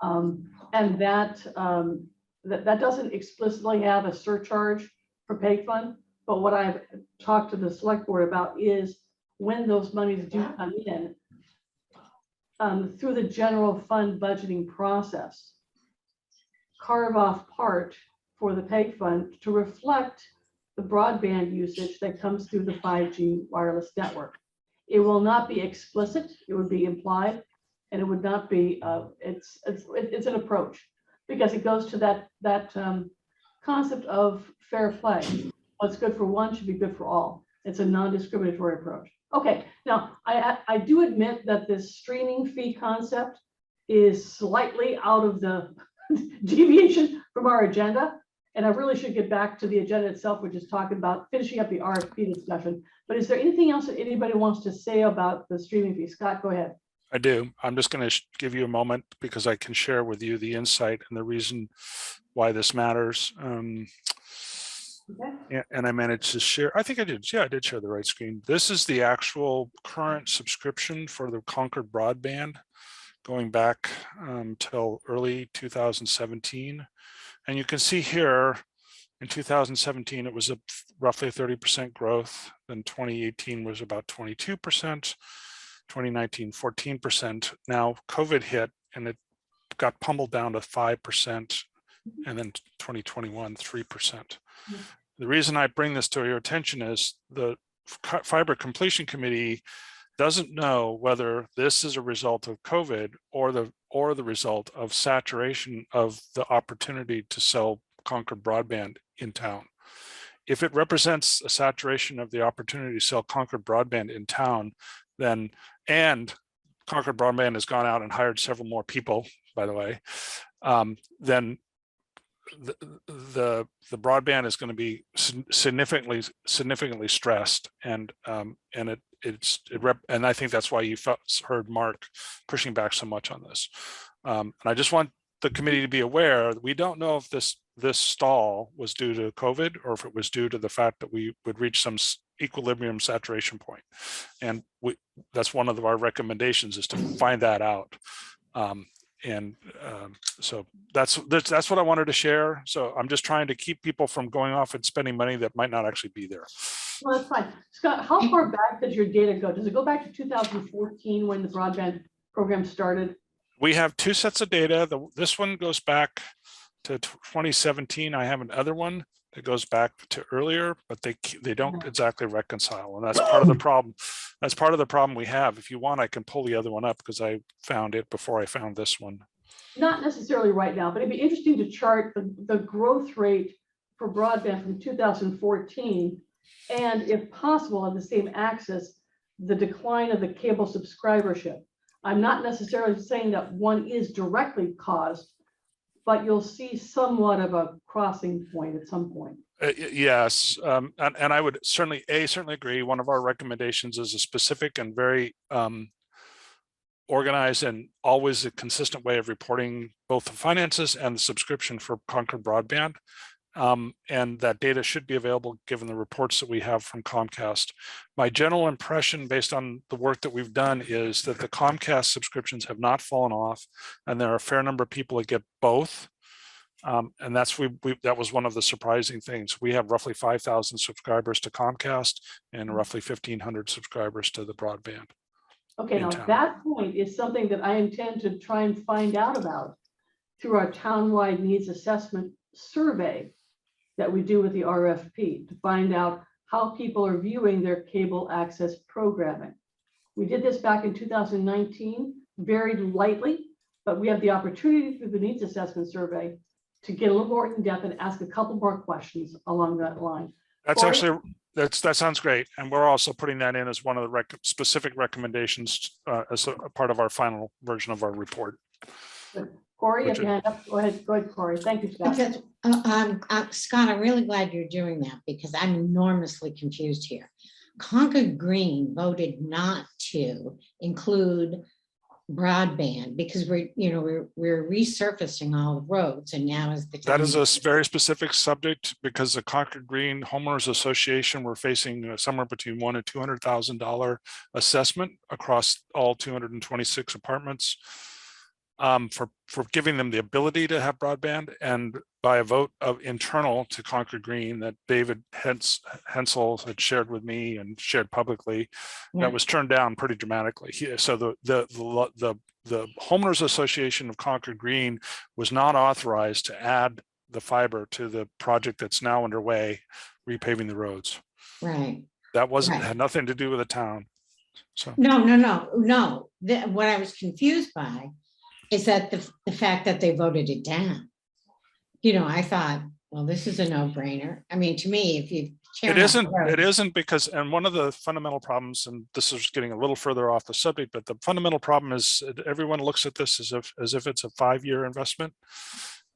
And that doesn't explicitly have a surcharge for PEG fund, but what I've talked to the select board about is when those monies do come in, through the general fund budgeting process, carve off part for the PEG fund to reflect the broadband usage that comes through the 5G wireless network. It will not be explicit, it would be implied, and it would not be, it's an approach, because it goes to that concept of fair play. What's good for one should be good for all. It's a non-discriminatory approach. Okay, now I do admit that this streaming fee concept is slightly out of the deviation from our agenda. And I really should get back to the agenda itself, which is talking about finishing up the RFP discussion. But is there anything else that anybody wants to say about the streaming fee? Scott, go ahead. I do. I'm just going to give you a moment because I can share with you the insight and the reason why this matters. Okay. And I managed to share, I think I did. Yeah, I did share the right screen. This is the actual current subscription for the Concord broadband going back till early 2017. And you can see here in 2017, it was a roughly 30% growth. Then 2018 was about 22%, 2019, 14%. Now COVID hit and it got pummeled down to 5%. And then 2021, 3%. The reason I bring this to your attention is the Fiber Completion Committee doesn't know whether this is a result of COVID or the result of saturation of the opportunity to sell Concord broadband in town. If it represents a saturation of the opportunity to sell Concord broadband in town, then, and Concord broadband has gone out and hired several more people, by the way, then the broadband is going to be significantly stressed, and I think that's why you heard Mark pushing back so much on this. And I just want the committee to be aware that we don't know if this stall was due to COVID or if it was due to the fact that we would reach some equilibrium saturation point. And that's one of our recommendations, is to find that out. So that's what I wanted to share. So I'm just trying to keep people from going off and spending money that might not actually be there. Well, that's fine. Scott, how far back does your data go? Does it go back to 2014 when the broadband program started? We have two sets of data. This one goes back to 2017. I have another one that goes back to earlier, but they don't exactly reconcile. And that's part of the problem. That's part of the problem we have. If you want, I can pull the other one up because I found it before I found this one. Not necessarily right now, but it'd be interesting to chart the growth rate for broadband from 2014. And if possible, on the same axis, the decline of the cable subscribership. I'm not necessarily saying that one is directly caused, but you'll see somewhat of a crossing point at some point. Yes, and I would certainly agree. One of our recommendations is a specific and very organized and always a consistent way of reporting both the finances and the subscription for Concord broadband. And that data should be available given the reports that we have from Comcast. My general impression based on the work that we've done is that the Comcast subscriptions have not fallen off, and there are a fair number of people that get both. And that was one of the surprising things. We have roughly 5,000 subscribers to Comcast and roughly 1,500 subscribers to the broadband. Okay, now that point is something that I intend to try and find out about through our townwide needs assessment survey that we do with the RFP to find out how people are viewing their cable access programming. We did this back in 2019, very lightly, but we have the opportunity through the needs assessment survey to get a little more in depth and ask a couple more questions along that line. That's actually, that sounds great. And we're also putting that in as one of the specific recommendations as a part of our final version of our report. Corey, if you hand up, go ahead, Corey. Thank you, Scott. Scott, I'm really glad you're doing that because I'm enormously confused here. Concord Green voted not to include broadband because we're resurfacing all the roads, and now is the time. That is a very specific subject because the Concord Green Homeowners Association were facing somewhere between $100,000 and $200,000 assessment across all 226 apartments. For giving them the ability to have broadband, and by a vote of internal to Concord Green that David Hensel had shared with me and shared publicly, that was turned down pretty dramatically. So the Homeowners Association of Concord Green was not authorized to add the fiber to the project that's now underway, repaving the roads. Right. That had nothing to do with the town. So no. What I was confused by is that the fact that they voted it down. I thought, well, this is a no-brainer. I mean, to me, if you it isn't because, and one of the fundamental problems, and this is getting a little further off the subject, but the fundamental problem is everyone looks at this as if it's a 5-year investment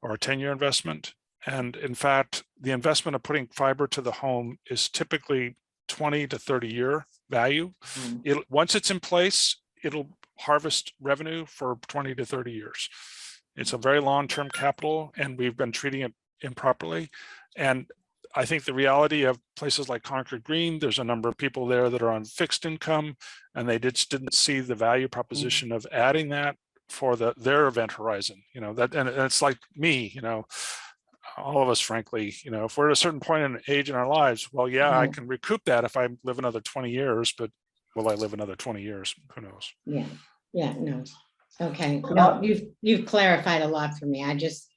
or a 10-year investment. And in fact, the investment of putting fiber to the home is typically 20 to 30-year value. Once it's in place, it'll harvest revenue for 20 to 30 years. It's a very long-term capital, and we've been treating it improperly. And I think the reality of places like Concord Green, there's a number of people there that are on fixed income, and they just didn't see the value proposition of adding that for their event horizon. And it's like me, all of us, frankly, if we're at a certain point in age in our lives, well, yeah, I can recoup that if I live another 20 years, but will I live another 20 years? Who knows? Yeah, no. Okay, no, you've clarified a lot for me. I just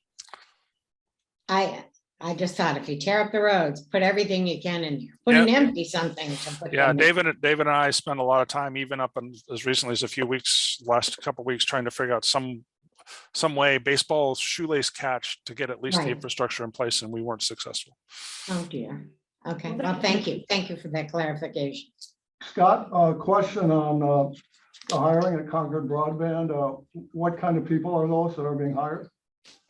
thought if you tear up the roads, put everything you can in there, put an empty something to put. Yeah, David and I spent a lot of time, even up as recently as a few weeks, last couple of weeks, trying to figure out some way, baseball shoelace catch to get at least the infrastructure in place, and we weren't successful. Oh dear. Okay, well, thank you for that clarification. Scott, a question on the hiring at Concord Broadband. What kind of people are those that are being hired?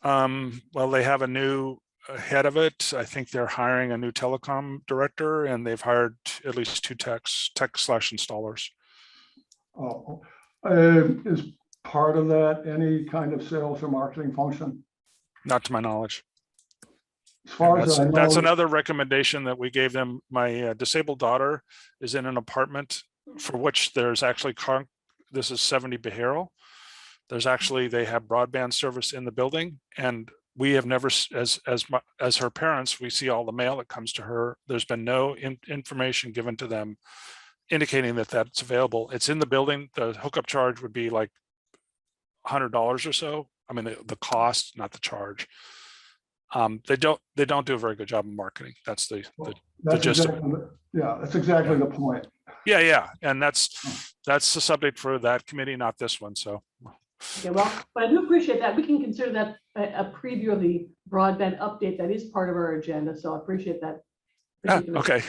Well, they have a new head of it. I think they're hiring a new telecom director, and they've hired at least 2 tech/installers. Is part of that any kind of sales or marketing function? Not to my knowledge. As far as I know, that's another recommendation that we gave them. My disabled daughter is in an apartment for which there's actually this is 70 behavioral. There's actually, they have broadband service in the building, and we have never, as her parents, we see all the mail that comes to her. There's been no information given to them indicating that that's available. It's in the building. The hookup charge would be like $100 or so. I mean, the cost, not the charge. They don't do a very good job of marketing. That's the That's gist of it. exactly, yeah, that's exactly the point. Yeah. And that's the subject for that committee, not this one. So. Okay, well, but I do appreciate that. We can consider that a preview of the broadband update that is part of our agenda. So I appreciate that. Okay.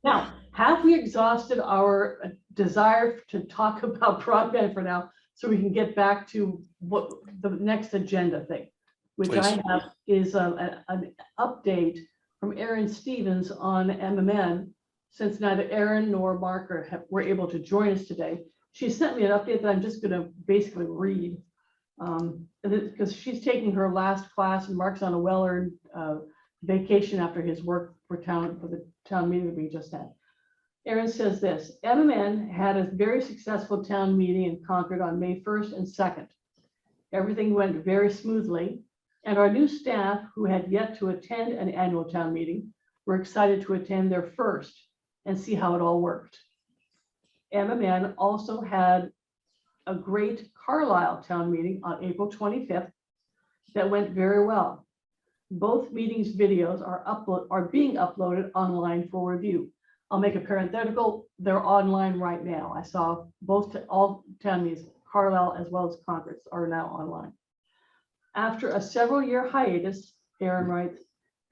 Now, have we exhausted our desire to talk about broadband for now, so we can get back to what the next agenda thing, which Please. I have is an update from Erin Stevens on MMN, since neither Erin nor Mark were able to join us today. She sent me an update that I'm just going to basically read, because she's taking her last class and Mark's on a well-earned vacation after his work for the town meeting that we just had. Erin says this: MMN had a very successful town meeting in Concord on May 1st and 2nd. Everything went very smoothly, and our new staff, who had yet to attend an annual town meeting, were excited to attend their first and see how it all worked. MMN also had a great Carlisle town meeting on April 25th that went very well. Both meetings' videos are being uploaded online for review. I'll make a parenthetical, they're online right now. I saw all town meetings, Carlisle as well as Concord, are now online. After a several-year hiatus, Erin writes,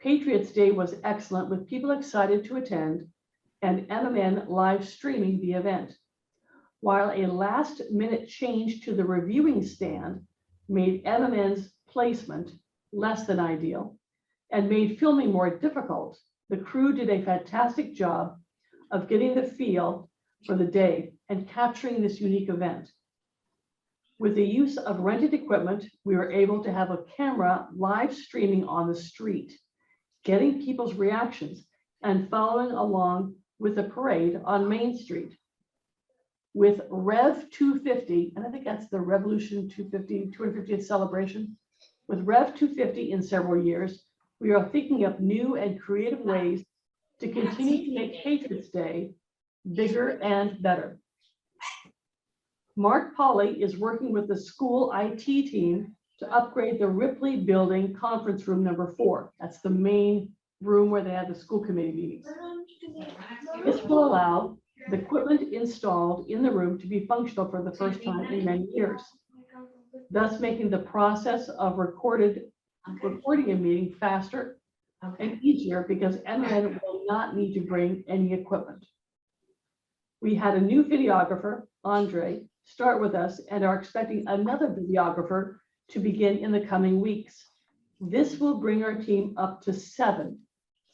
Patriots Day was excellent, with people excited to attend, and MMN live streaming the event. While a last-minute change to the reviewing stand made MMN's placement less than ideal and made filming more difficult, the crew did a fantastic job of getting the feel for the day and capturing this unique event. With the use of rented equipment, we were able to have a camera live streaming on the street, getting people's reactions and following along with the parade on Main Street. With Rev 250, and I think that's the Revolution 250th celebration, with Rev 250 in several years, we are thinking of new and creative ways to continue to make Patriots Day bigger and better. Mark Polly is working with the school IT team to upgrade the Ripley Building Conference Room number 4. That's the main room where they have the school committee meetings. This will allow the equipment installed in the room to be functional for the first time in many years, thus making the process of recording a meeting faster and easier, because MN will not need to bring any equipment. We had a new videographer, Andre, start with us and are expecting another videographer to begin in the coming weeks. This will bring our team up to 7,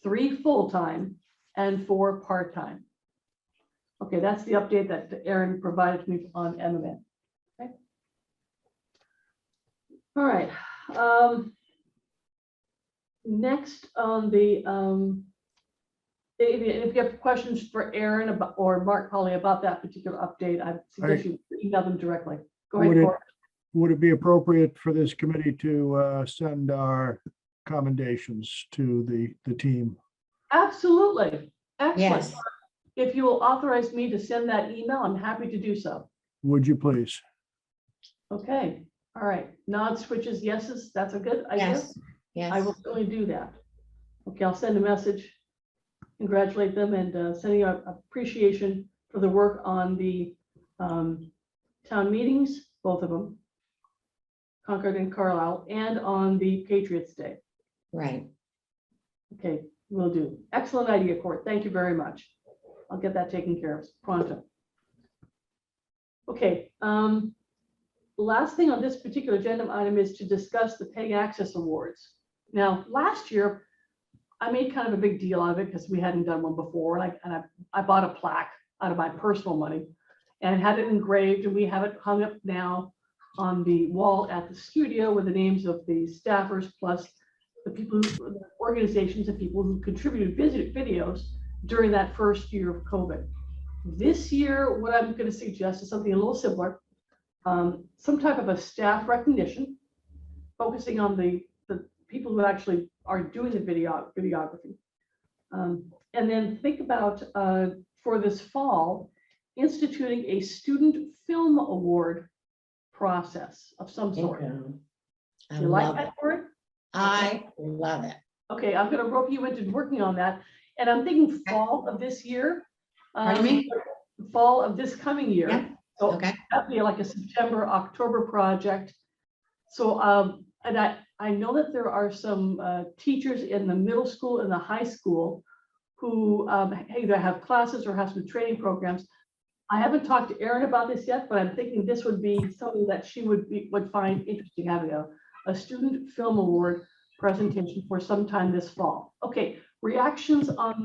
3 full-time and 4 part-time. Okay, that's the update that Erin provided me on MMN. Okay. All right. Next on the, if you have questions for Erin about, or Mark Polly about that particular update, I suggest you email them directly. Go ahead, Cora. Would it be appropriate for this committee to send our commendations to the team? Absolutely. Excellent. Yes. If you will authorize me to send that email, I'm happy to do so. Would you please? Okay. All right. Nod switches, yeses. That's a good idea. Yes, I yes. will certainly do that. Okay, I'll send a message, congratulate them, and sending out appreciation for the work on the town meetings, both of them, Concord and Carlisle, and on the Patriots Day. Right. Okay, will do. Excellent idea, Court. Thank you very much. I'll get that taken care of pronto. Okay, last thing on this particular agenda item is to discuss the PEG Access Awards. Now, last year, I made kind of a big deal of it because we hadn't done one before, and I bought a plaque out of my personal money and had it engraved, and we have it hung up now on the wall at the studio with the names of the staffers plus the people, the organizations and people who contributed videos during that first year of COVID. This year, what I'm going to suggest is something a little simpler. some type of a staff recognition, focusing on the people who actually are doing the videography. And then think about, for this fall, instituting a student film award process of some sort. I You like love it. that word? I love it. Okay, I'm gonna rope you into working on that. And I'm thinking fall of this year. Pardon me? Fall of this coming year. Yeah, So okay. that'd be like a September, October project. So, and I know that there are some teachers in the middle school and the high school who either have classes or have some training programs. I haven't talked to Erin about this yet, but I'm thinking this would be something that she would find interesting, having a student film award presentation for sometime this fall. Okay, reactions on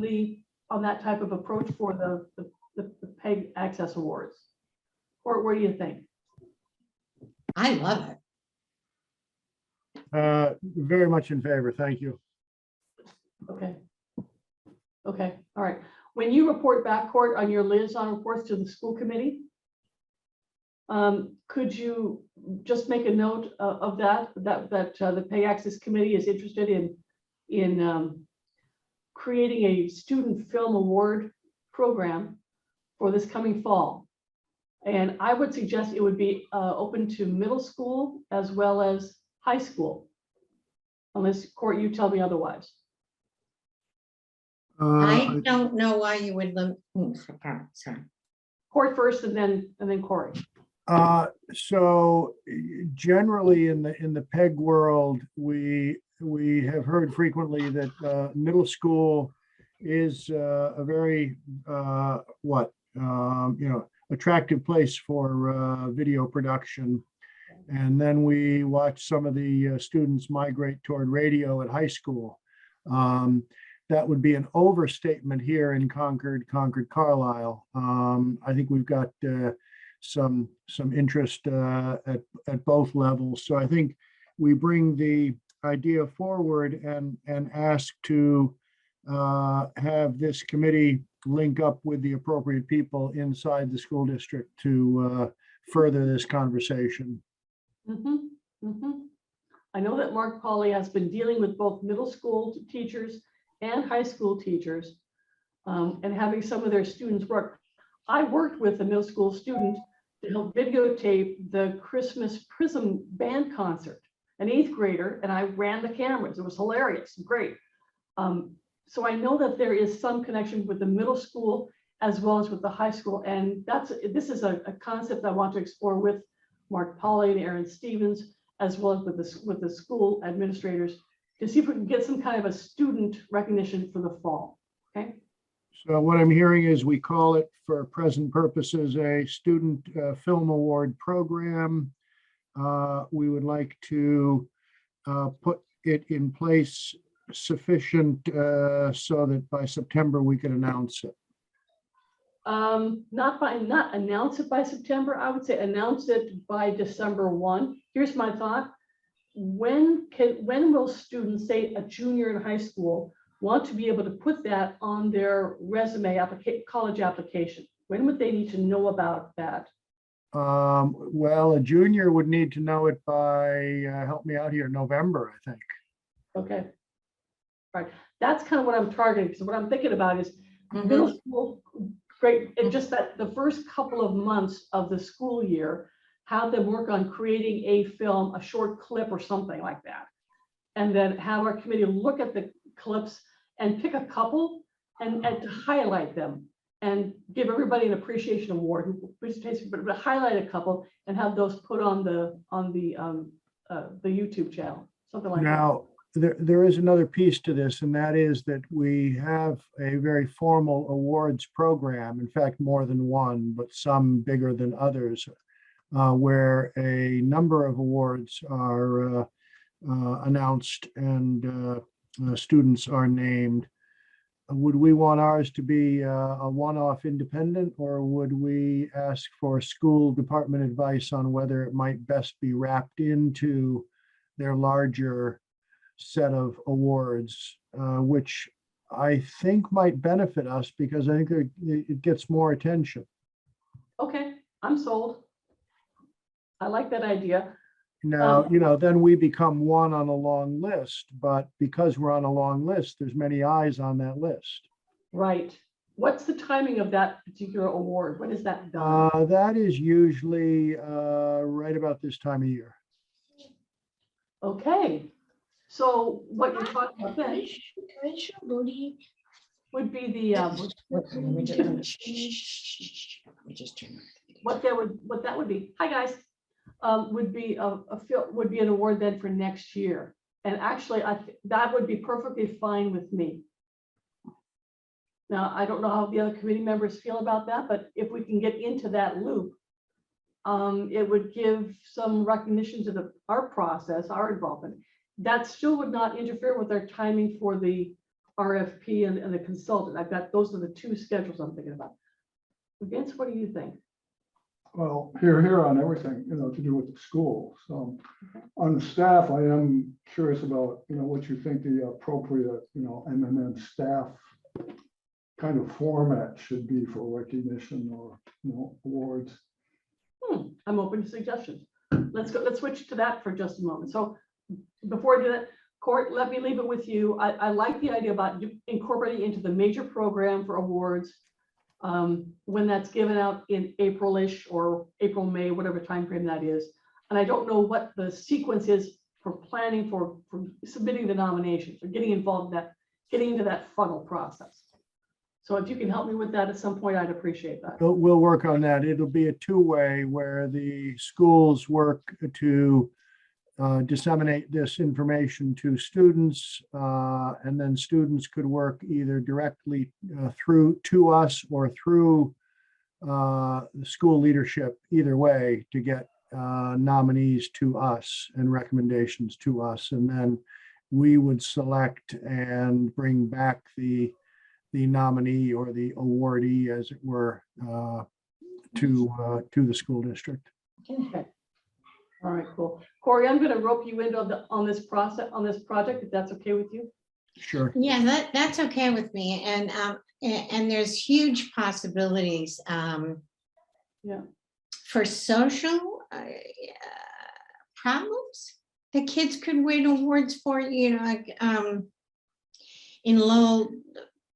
that type of approach for the PEG Access Awards. Or what do you think? I love it. Very much in favor. Thank you. Okay. Okay, all right. When you report back, Court, on your liaison reports to the school committee, could you just make a note of that the Pay Access Committee is interested in creating a student film award program for this coming fall? And I would suggest it would be open to middle school as well as high school. Unless, Court, you tell me otherwise. I don't know why you would sorry. Court first and then Corey. So generally in the PEG world, we have heard frequently that middle school is a very attractive place for video production. And then we watch some of the students migrate toward radio at high school. That would be an overstatement here in Concord, Carlisle. I think we've got some interest at both levels. So I think we bring the idea forward and ask to have this committee link up with the appropriate people inside the school district to further this conversation. I know that Mark Pauly has been dealing with both middle school teachers and high school teachers and having some of their students work. I worked with a middle school student to help videotape the Christmas Prism band concert, an 8th grader, and I ran the cameras. It was hilarious, great. So I know that there is some connection with the middle school as well as with the high school. And this is a concept I want to explore with Mark Pauly and Aaron Stevens, as well as with the school administrators, to see if we can get some kind of a student recognition for the fall. Okay. So what I'm hearing is we call it, for present purposes, a student film award program. We would like to put it in place sufficient so that by September we can announce it. Not announce it by September. I would say announce it by December 1. Here's my thought. When will students, say a junior in high school, want to be able to put that on their resume college application? When would they need to know about that? Well, a junior would need to know it by, help me out here, November, I think. Okay. All right. That's kind of what I'm targeting. So what I'm thinking about is middle school, great. And just that the first couple of months of the school year, have them work on creating a film, a short clip or something like that. And then have our committee look at the clips and pick a couple and to highlight them and give everybody an appreciation award, but highlight a couple and have those put on the YouTube channel, something like that. Now, there is another piece to this, and that is that we have a very formal awards program, in fact, more than one, but some bigger than others, where a number of awards are announced and students are named. Would we want ours to be a one-off independent, or would we ask for school department advice on whether it might best be wrapped into their larger set of awards, which I think might benefit us because I think it gets more attention. Okay, I'm sold. I like that idea. Now, then we become one on a long list, but because we're on a long list, there's many eyes on that list. Right. What's the timing of that particular award? When is that done? That is usually right about this time of year. Okay. So what you're talking about then would be the, Let me just turn. what that would be, hi guys, would be would be an award then for next year. And actually, that would be perfectly fine with me. Now, I don't know how the other committee members feel about that, but if we can get into that loop, it would give some recognition to our process, our involvement. That still would not interfere with our timing for the RFP and the consultant. Those are the two schedules I'm thinking about. Vince, what do you think? Well, here on everything, to do with the schools. On the staff, I am curious about, what you think the appropriate, MMM staff kind of format should be for recognition or, awards. I'm open to suggestions. Let's switch to that for just a moment. So before I do that, Court, let me leave it with you. I like the idea about incorporating into the major program for awards when that's given out in April-ish or April, May, whatever timeframe that is. And I don't know what the sequence is for planning for submitting the nominations or getting involved in that, getting into that funnel process. So if you can help me with that at some point, I'd appreciate that. We'll work on that. It'll be a two-way where the schools work to disseminate this information to students, and then students could work either directly through to us or through the school leadership, either way, to get nominees to us and recommendations to us. And then we would select and bring back the nominee or the awardee, as it were, to the school district. Okay. All right, cool. Corey, I'm going to rope you into on this project, if that's okay with you. Sure. Yeah, that's okay with me. And there's huge possibilities Yeah. for social problems that kids could win awards for. Like in Lowell,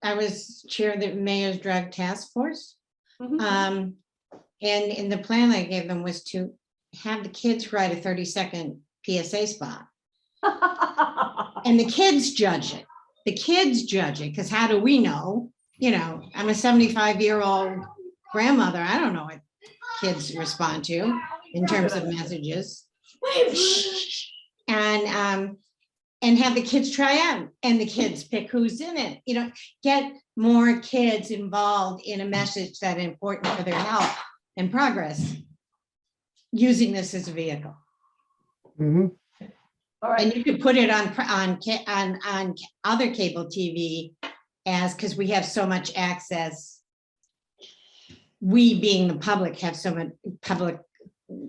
I was chair of the mayor's drug task force. Mhm. And in the plan I gave them was to have the kids write a 30-second PSA spot. And the kids judge it. Because how do we know? I'm a 75-year-old grandmother. I don't know what kids respond to in terms of messages. And have the kids try out and the kids pick who's in it. Get more kids involved in a message that's important for their health and progress, using this as a vehicle. Mm-hmm. All right. And you could put it on other cable TV because we have so much access. We being the public have so much, public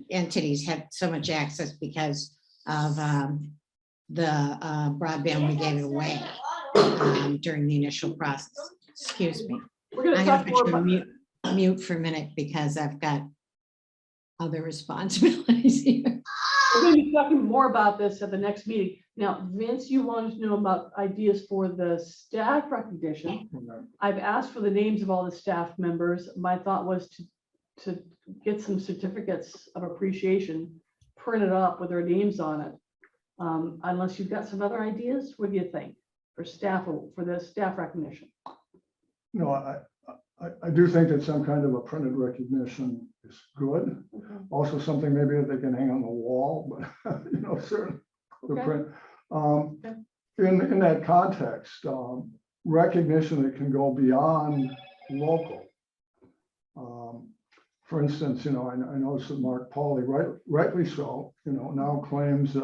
entities have so much access because of the broadband we gave away during the initial process. Excuse me. We're going to I'm talk going to more put you about mute for a minute because I've got other responsibilities here. We're going to be talking more about this at the next meeting. Now, Vince, you wanted to know about ideas for the staff recognition. I've asked for the names of all the staff members. My thought was to get some certificates of appreciation printed up with their names on it. Unless you've got some other ideas, what do you think for the staff recognition? I do think that some kind of a printed recognition is good. Okay. Also something maybe that they can hang on the wall, but certain the Okay. print. Okay. In that context, recognition that can go beyond local. For instance, I noticed that Mark Pauly, rightly so, now claims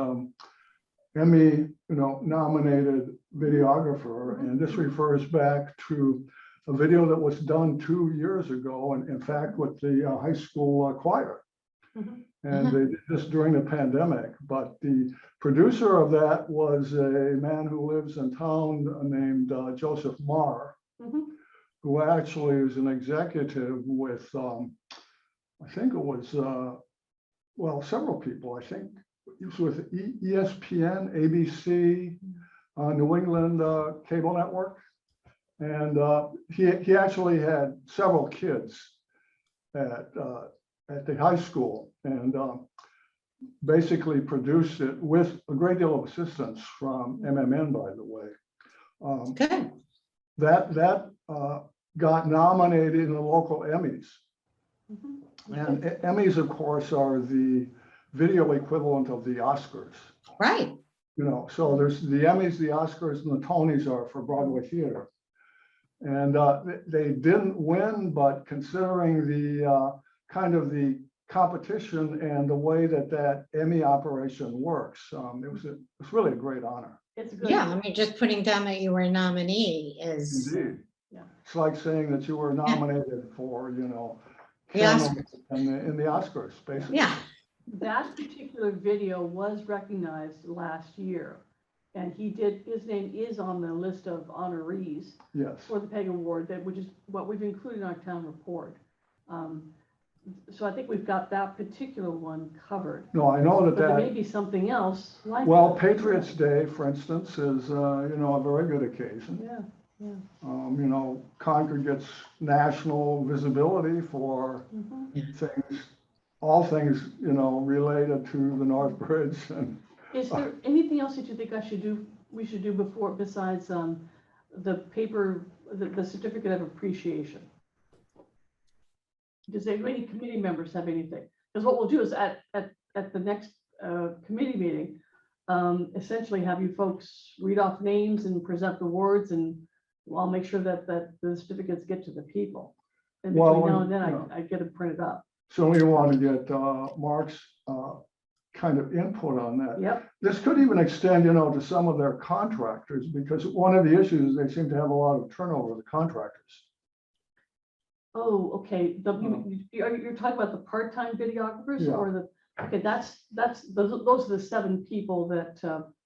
Emmy, nominated videographer, and this refers back to a video that was done 2 years ago, and in fact, with the high school choir. Mhm. And they did this during the pandemic, but the producer of that was a man who lives in town named Joseph Marr, Mhm. who actually is an executive with, I think it was well, several people, I think. He was with ESPN, ABC, New England Cable Network. And he actually had several kids at the high school, and basically produced it with a great deal of assistance from MMN, by the way. Good. That got nominated in the local Emmys. Mhm. And Emmys, of course, are the video equivalent of the Oscars. Right. You know, so there's the Emmys, the Oscars, and the Tonys are for Broadway theater. And they didn't win, but considering the kind of the competition and the way that Emmy operation works, it's really a great honor. It's a good. Yeah, I mean, just putting down that you were a nominee is, Indeed. Yeah. It's like saying that you were nominated for, you know, The film in the Oscars, basically. yeah, That particular video was recognized last year. And his name is on the list of honorees Yes. for the PEG Award, which is what we've included in our town report. So I think we've got that particular one covered. No, I know But there may that, be something else like. well, that. Patriots Day, for instance, is, you know, a very good occasion. Yeah, yeah. You know, Concord gets national visibility for Mhm. things, all things, you know, related to the North Bridge. And Is there anything else that you think we should do before, besides the paper, the certificate of appreciation? Does any committee members have anything? Because what we'll do is at the next committee meeting, essentially have you folks read off names and present the awards, and I'll make sure that the certificates get to the people. And between Well, now and then, yeah. I get them printed up. so we want to get Mark's kind of input on that. Yep. This could even extend, you know, to some of their contractors, because one of the issues, they seem to have a lot of turnover, the contractors. Oh, okay. You're talking about the part-time videographers Yeah. or okay, those are the 7 people that,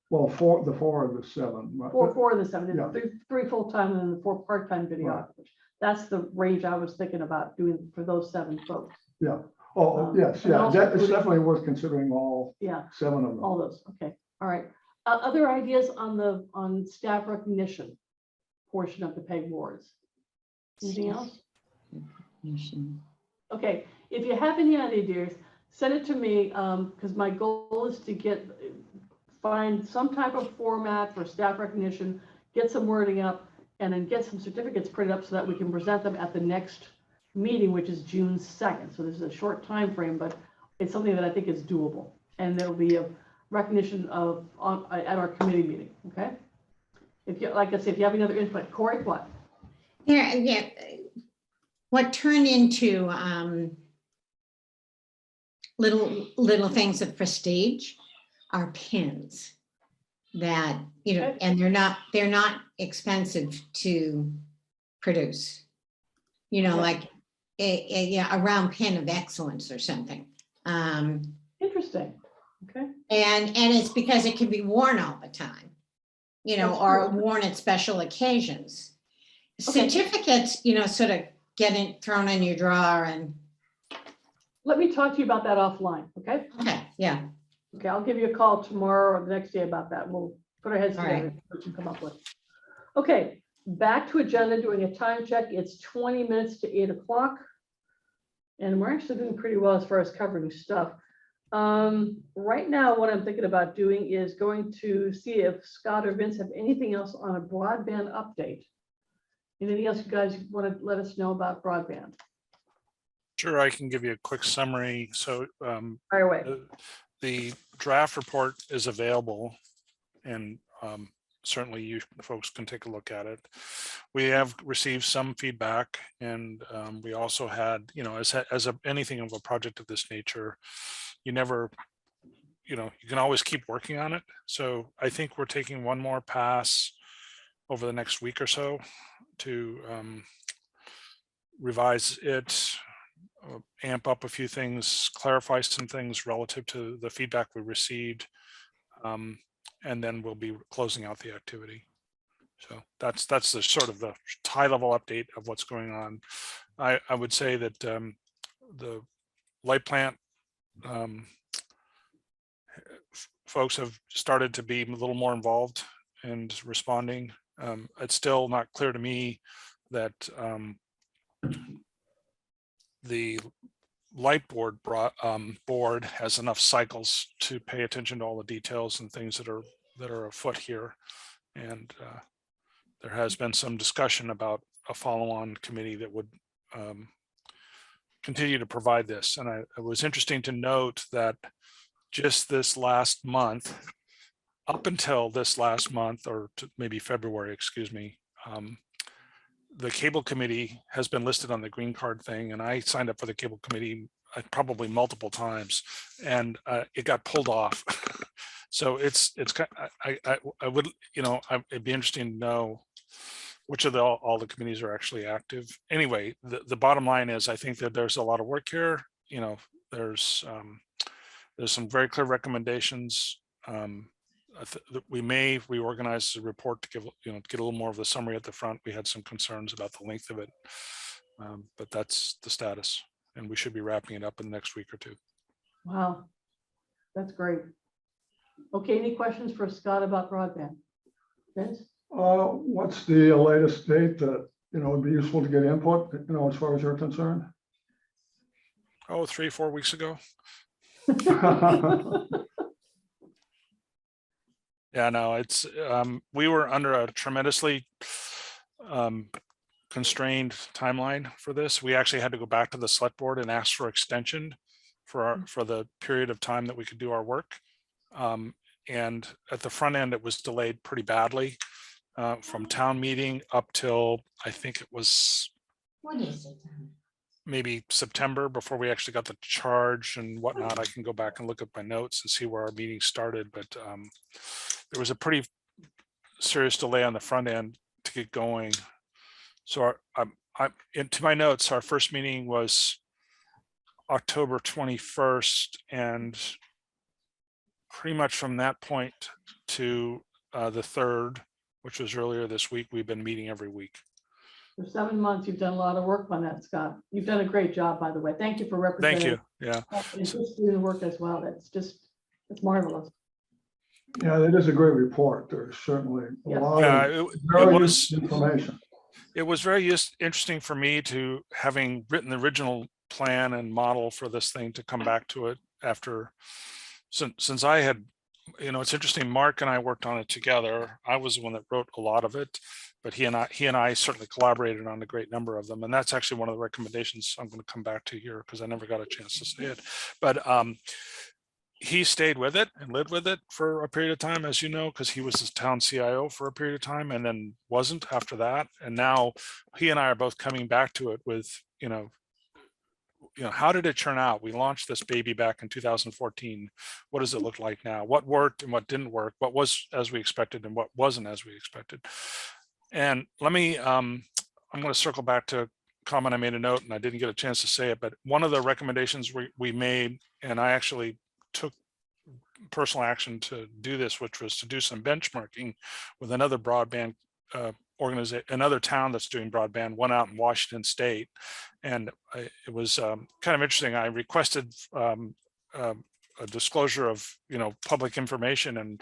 Well, four of the 7. right? four of the 7, Yeah. three full-time and then 4 part-time videographers. That's the range I was thinking about doing for those 7 folks. Yeah. Oh, yes, and yeah, also it's including- definitely worth considering all Yeah, 7 of them. all those. Okay, all right. Other ideas on staff recognition portion of the PEG awards? Anything else? Okay, if you have any ideas, send it to me, because my goal is to find some type of format for staff recognition, get some wording up, and then get some certificates printed up so that we can present them at the next meeting, which is June 2nd. So this is a short time frame, but it's something that I think is doable. And there'll be a recognition at our committee meeting, okay? If you, like I said, if you have any other input, Corey, what? yeah. What turned into little things of prestige are pins that, you know, Okay. and they're not expensive to produce. You know, Yeah. like a round pin of excellence or something. Interesting, okay? And it's because it can be worn all the time, you know, That's or true. worn at special occasions. Okay. Certificates, you know, sort of thrown in your drawer and, Let me talk to you about that offline, okay? okay, yeah. Okay, I'll give you a call tomorrow or the next day about that. We'll put our heads All together, right. and what you come up with. Okay, back to agenda, doing a time check. It's 20 minutes to 8 o'clock. And we're actually doing pretty well as far as covering stuff. Right now, what I'm thinking about doing is going to see if Scott or Vince have anything else on a broadband update. Anything else you guys want to let us know about broadband? Sure, I can give you a quick summary. So Fire away. the draft report is available, and certainly you folks can take a look at it. We have received some feedback, and we also had, you know, anything of a project of this nature, you never, you know, you can always keep working on it. So I think we're taking one more pass over the next week or so to revise it, amp up a few things, clarify some things relative to the feedback we received, and then we'll be closing out the activity. So that's the sort of the high level update of what's going on. I would say that the light plant folks have started to be a little more involved and responding. It's still not clear to me that the light board board has enough cycles to pay attention to all the details and things that are afoot here. And there has been some discussion about a follow-on committee that would continue to provide this. And it was interesting to note that just this last month, up until this last month, or maybe February, excuse me, the cable committee has been listed on the green card thing, and I signed up for the cable committee probably multiple times, and it got pulled off. So it's kind of, I would, it'd be interesting to know which of all the committees are actually active. Anyway, the bottom line is I think that there's a lot of work here. There's some very clear recommendations. We may reorganize the report to get a little more of the summary at the front. We had some concerns about the length of it, but that's the status, and we should be wrapping it up in the next week or two. Wow, that's great. Okay, any questions for Scott about broadband? Vince? What's the latest date that, would be useful to get input, as far as you're concerned? Oh, 3-4 weeks ago. Yeah, no, it's we were under a tremendously constrained timeline for this. We actually had to go back to the select board and ask for extension for the period of time that we could do our work. And at the front end, it was delayed pretty badly from town meeting up till I think it was What is it? maybe September before we actually got the charge and whatnot. I can go back and look at my notes and see where our meeting started, but there was a pretty serious delay on the front end to get going. So into my notes, our first meeting was October 21st, and pretty much from that point to the 3rd, which was earlier this week, we've been meeting every week. For 7 months, you've done a lot of work on that, Scott. You've done a great job, by the way. Thank you for representing. Thank you. Yeah. And just doing the work as well. It's marvelous. Yeah, that is a great report. There's certainly a Yeah. lot Yeah, of it very was useful information. It was very interesting for me to, having written the original plan and model for this thing, to come back to it after, since I had, it's interesting, Mark and I worked on it together. I was the one that wrote a lot of it, but he and I certainly collaborated on a great number of them. And that's actually one of the recommendations I'm going to come back to here, because I never got a chance to say it. But he stayed with it and lived with it for a period of time, as you know, because he was his town CIO for a period of time and then wasn't after that. And now he and I are both coming back to it with, how did it turn out? We launched this baby back in 2014. What does it look like now? What worked and what didn't work? What was as we expected and what wasn't as we expected? And let me, I'm going to circle back to a comment I made a note and I didn't get a chance to say it, but one of the recommendations we made, and I actually took personal action to do this, which was to do some benchmarking with another broadband organization, another town that's doing broadband, one out in Washington State. And it was kind of interesting. I requested a disclosure of public information, and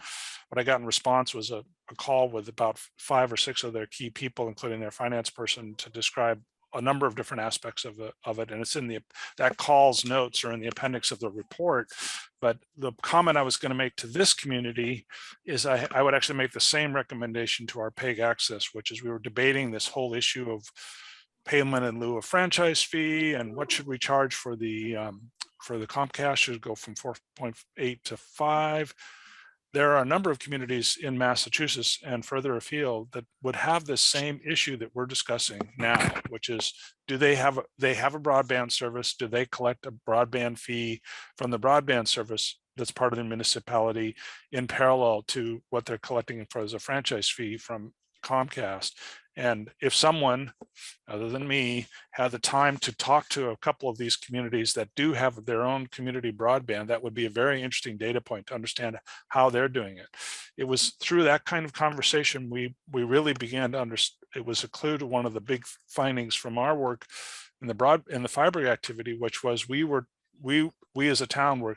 what I got in response was a call with about 5 or 6 of their key people, including their finance person, to describe a number of different aspects of it. And it's in that call's notes are in the appendix of the report. But the comment I was going to make to this community is I would actually make the same recommendation to our PEG access, which is we were debating this whole issue of payment in lieu of franchise fee and what should we charge for the Comcast. Should it go from 4.8 to 5? There are a number of communities in Massachusetts and further afield that would have the same issue that we're discussing now, which is, do they have a broadband service? Do they collect a broadband fee from the broadband service that's part of the municipality in parallel to what they're collecting as a franchise fee from Comcast? And if someone other than me had the time to talk to a couple of these communities that do have their own community broadband, that would be a very interesting data point to understand how they're doing it. It was through that kind of conversation we really began to understand. It was a clue to one of the big findings from our work in the fiber activity, which was we were we as a town were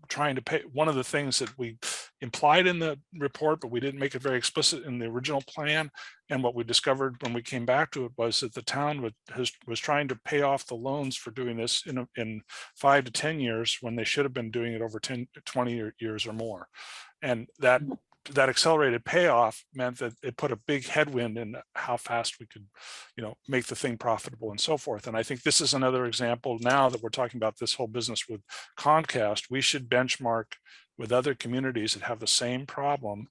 trying to pay. One of the things that we implied in the report, but we didn't make it very explicit in the original plan. And what we discovered when we came back to it was that the town was trying to pay off the loans for doing this in 5 to 10 years when they should have been doing it over 10, 20 years or more. And that accelerated payoff meant that it put a big headwind in how fast we could, make the thing profitable and so forth. And I think this is another example now that we're talking about this whole business with Comcast. We should benchmark with other communities that have the same problem,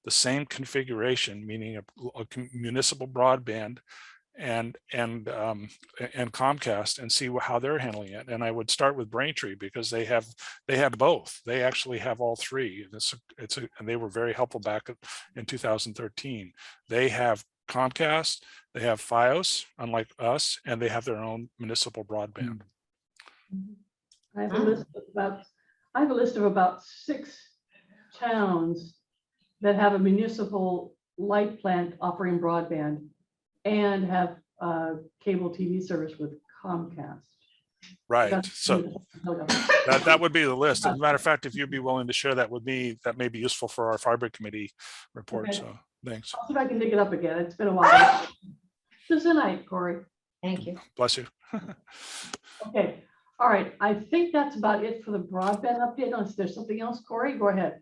the same configuration, meaning a municipal broadband and Comcast, and see how they're handling it. And I would start with Braintree because they have both. They actually have all three. And they were very helpful back in 2013. They have Comcast, they have FiOS, unlike us, and they have their own municipal broadband. I have a list of about 6 towns that have a municipal light plant offering broadband and have cable TV service with Comcast. Right. So that would be the list. As a matter of fact, if you'd be willing to share that with me, that may be useful for our fiber committee report. Okay. So thanks. I'll see if I can dig it up again. It's been a while. Just a night, Corey. Thank you. Bless you. Okay. All right. I think that's about it for the broadband update. Unless there's something else, Corey, go ahead.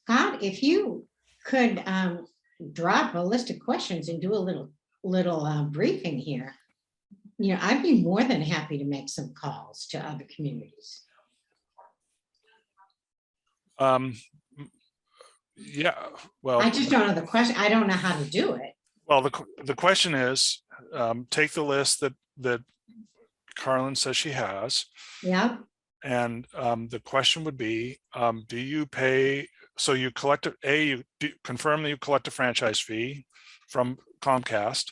Scott, if you could drop a list of questions and do a little briefing here, I'd be more than happy to make some calls to other communities. Yeah. Well, I just don't know the question. I don't know how to do it. well, the question is, take the list that Carlin says she has, Yeah. and the question would be, do you pay? So you collect you confirm that you collect a franchise fee from Comcast.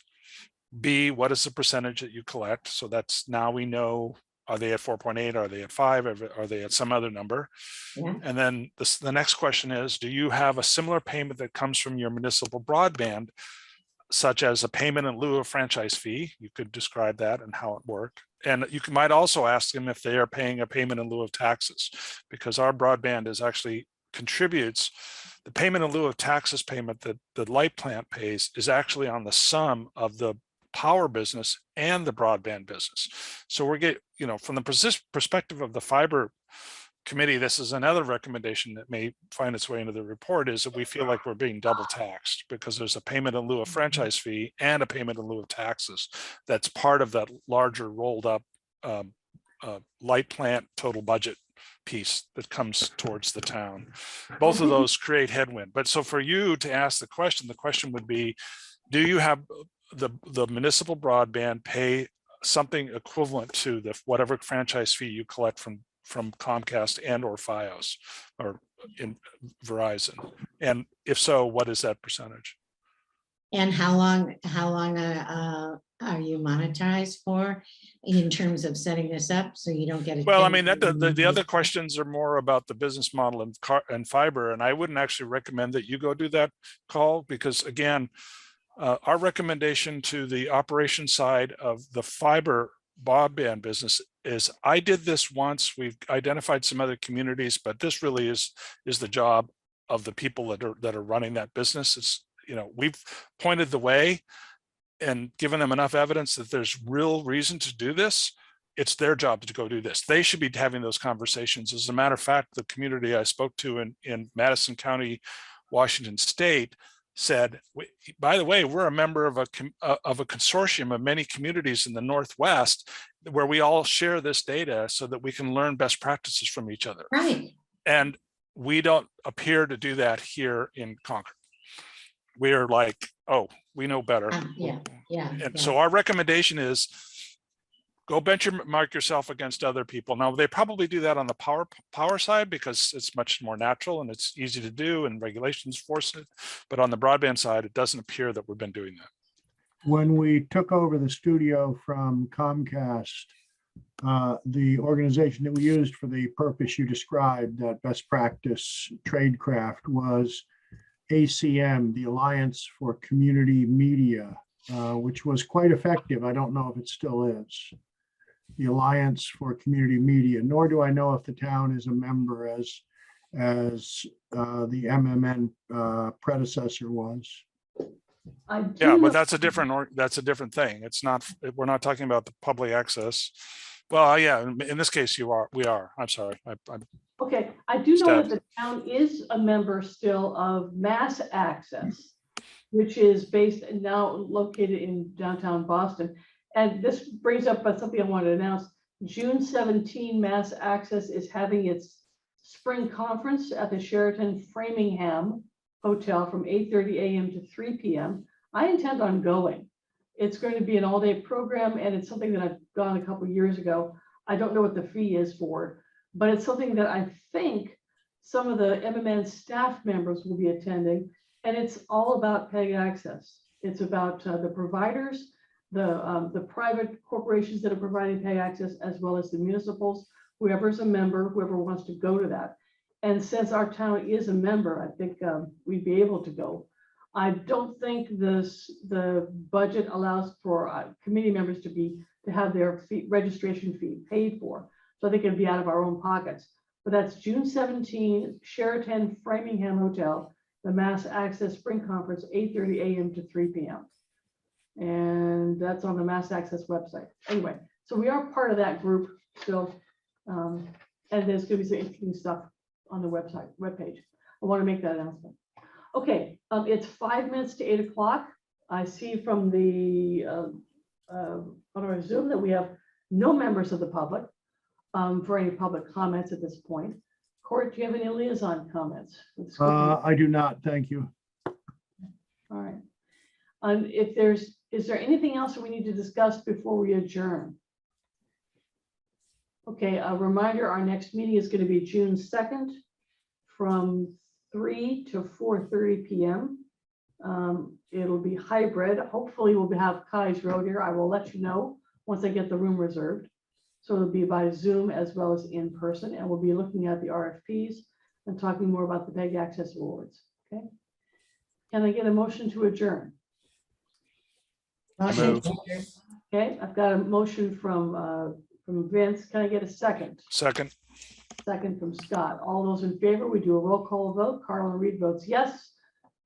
B, what is the percentage that you collect? So that's, now we know, are they at 4.8? Are they at 5? Are they at some other number? Yeah. And then the next question is, do you have a similar payment that comes from your municipal broadband, such as a payment in lieu of franchise fee? You could describe that and how it worked. And you might also ask them if they are paying a payment in lieu of taxes, because our broadband is actually contributes. The payment in lieu of taxes payment that the light plant pays is actually on the sum of the power business and the broadband business. So we're getting, from the perspective of the fiber committee, this is another recommendation that may find its way into the report, is that we feel like we're being double taxed because there's a payment in lieu of franchise fee and a payment in lieu of taxes. That's part of that larger rolled up light plant total budget piece that comes towards the town. Both of those create headwind. But so for you to ask the question would be, do you have the municipal broadband pay something equivalent to the whatever franchise fee you collect from Comcast and or FiOS or in Verizon? And if so, what is that percentage? And how long are you monetized for in terms of setting this up so you don't get it? Well, I mean, that the other questions are more about the business model and fiber, and I wouldn't actually recommend that you go do that call, because again, our recommendation to the operation side of the fiber broadband business is, I did this once, we've identified some other communities, but this really is the job of the people that are running that business. It's, we've pointed the way and given them enough evidence that there's real reason to do this. It's their job to go do this. They should be having those conversations. As a matter of fact, the community I spoke to in Madison County, Washington State, said, by the way, we're a member of a consortium of many communities in the Northwest where we all share this data so that we can learn best practices from each other. Right. And we don't appear to do that here in Concord. We're like, oh, we know better. And so our recommendation is, go benchmark yourself against other people. Now, they probably do that on the power side because it's much more natural and it's easy to do and regulations force it. But on the broadband side, it doesn't appear that we've been doing that. When we took over the studio from Comcast, the organization that we used for the purpose you described, that best practice tradecraft, was ACM, the Alliance for Community Media, which was quite effective. I don't know if it still is. the Alliance for Community Media, nor do I know if the town is a member as the MMN predecessor was. I do Yeah, know- but that's a different thing. It's not, we're not talking about the public access. Well, yeah, in this case, we are. I'm sorry. Okay, I do know that Stebbed. the town is a member still of Mass Access, which is based and now located in downtown Boston. And this brings up something I wanted to announce. June 17, Mass Access is having its spring conference at the Sheraton Framingham Hotel from 8:30 a.m. to 3 p.m. I intend on going. It's going to be an all-day program, and it's something that I've gone a couple years ago. I don't know what the fee is for it, but it's something that I think some of the MMN staff members will be attending, and it's all about PEG access. It's about the providers, the private corporations that are providing PEG access, as well as the municipals, whoever's a member, whoever wants to go to that. And since our town is a member, I think we'd be able to go. I don't think the budget allows for committee members to have their registration fee paid for. So I think it'd be out of our own pockets. But that's June 17, Sheraton Framingham Hotel, the Mass Access Spring Conference, 8:30 a.m. to 3 p.m. And that's on the Mass Access website. Anyway, so we are part of that group still. And there's going to be some interesting stuff on the webpage. I want to make that announcement. Okay, it's 5 minutes to 8 o'clock. I see from the on our Zoom that we have no members of the public for any public comments at this point. Court, do you have any liaison comments? I do not, thank you. All right. Is there anything else that we need to discuss before we adjourn? Okay, a reminder, our next meeting is going to be June 2nd from 3 to 4:30 p.m. It'll be hybrid. Hopefully we'll have Kai's Road here. I will let you know once I get the room reserved. So it'll be by Zoom as well as in person, and we'll be looking at the RFPs and talking more about the PEG Access Awards. Okay. Can I get a motion to adjourn? Motion move. to adjourn. Okay, I've got a motion from Vince. Can I get a second? Second, Second from Scott. All those in favor, we do a roll call vote. Carla Reed votes yes.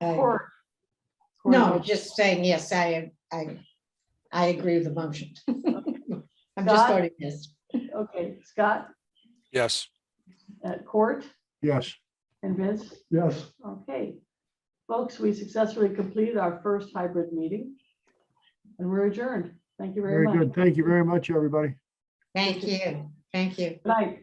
Court. Court No, votes- just saying, yes, I agree with the motion. I'm just Scott? voting yes. Okay, Scott, yes. Court, Yes. and Vince. Yes. Okay, folks, we successfully completed our first hybrid meeting, and we're adjourned. Thank you very Very much. good. Thank you very much, everybody. Thank you. Thank you. Good night.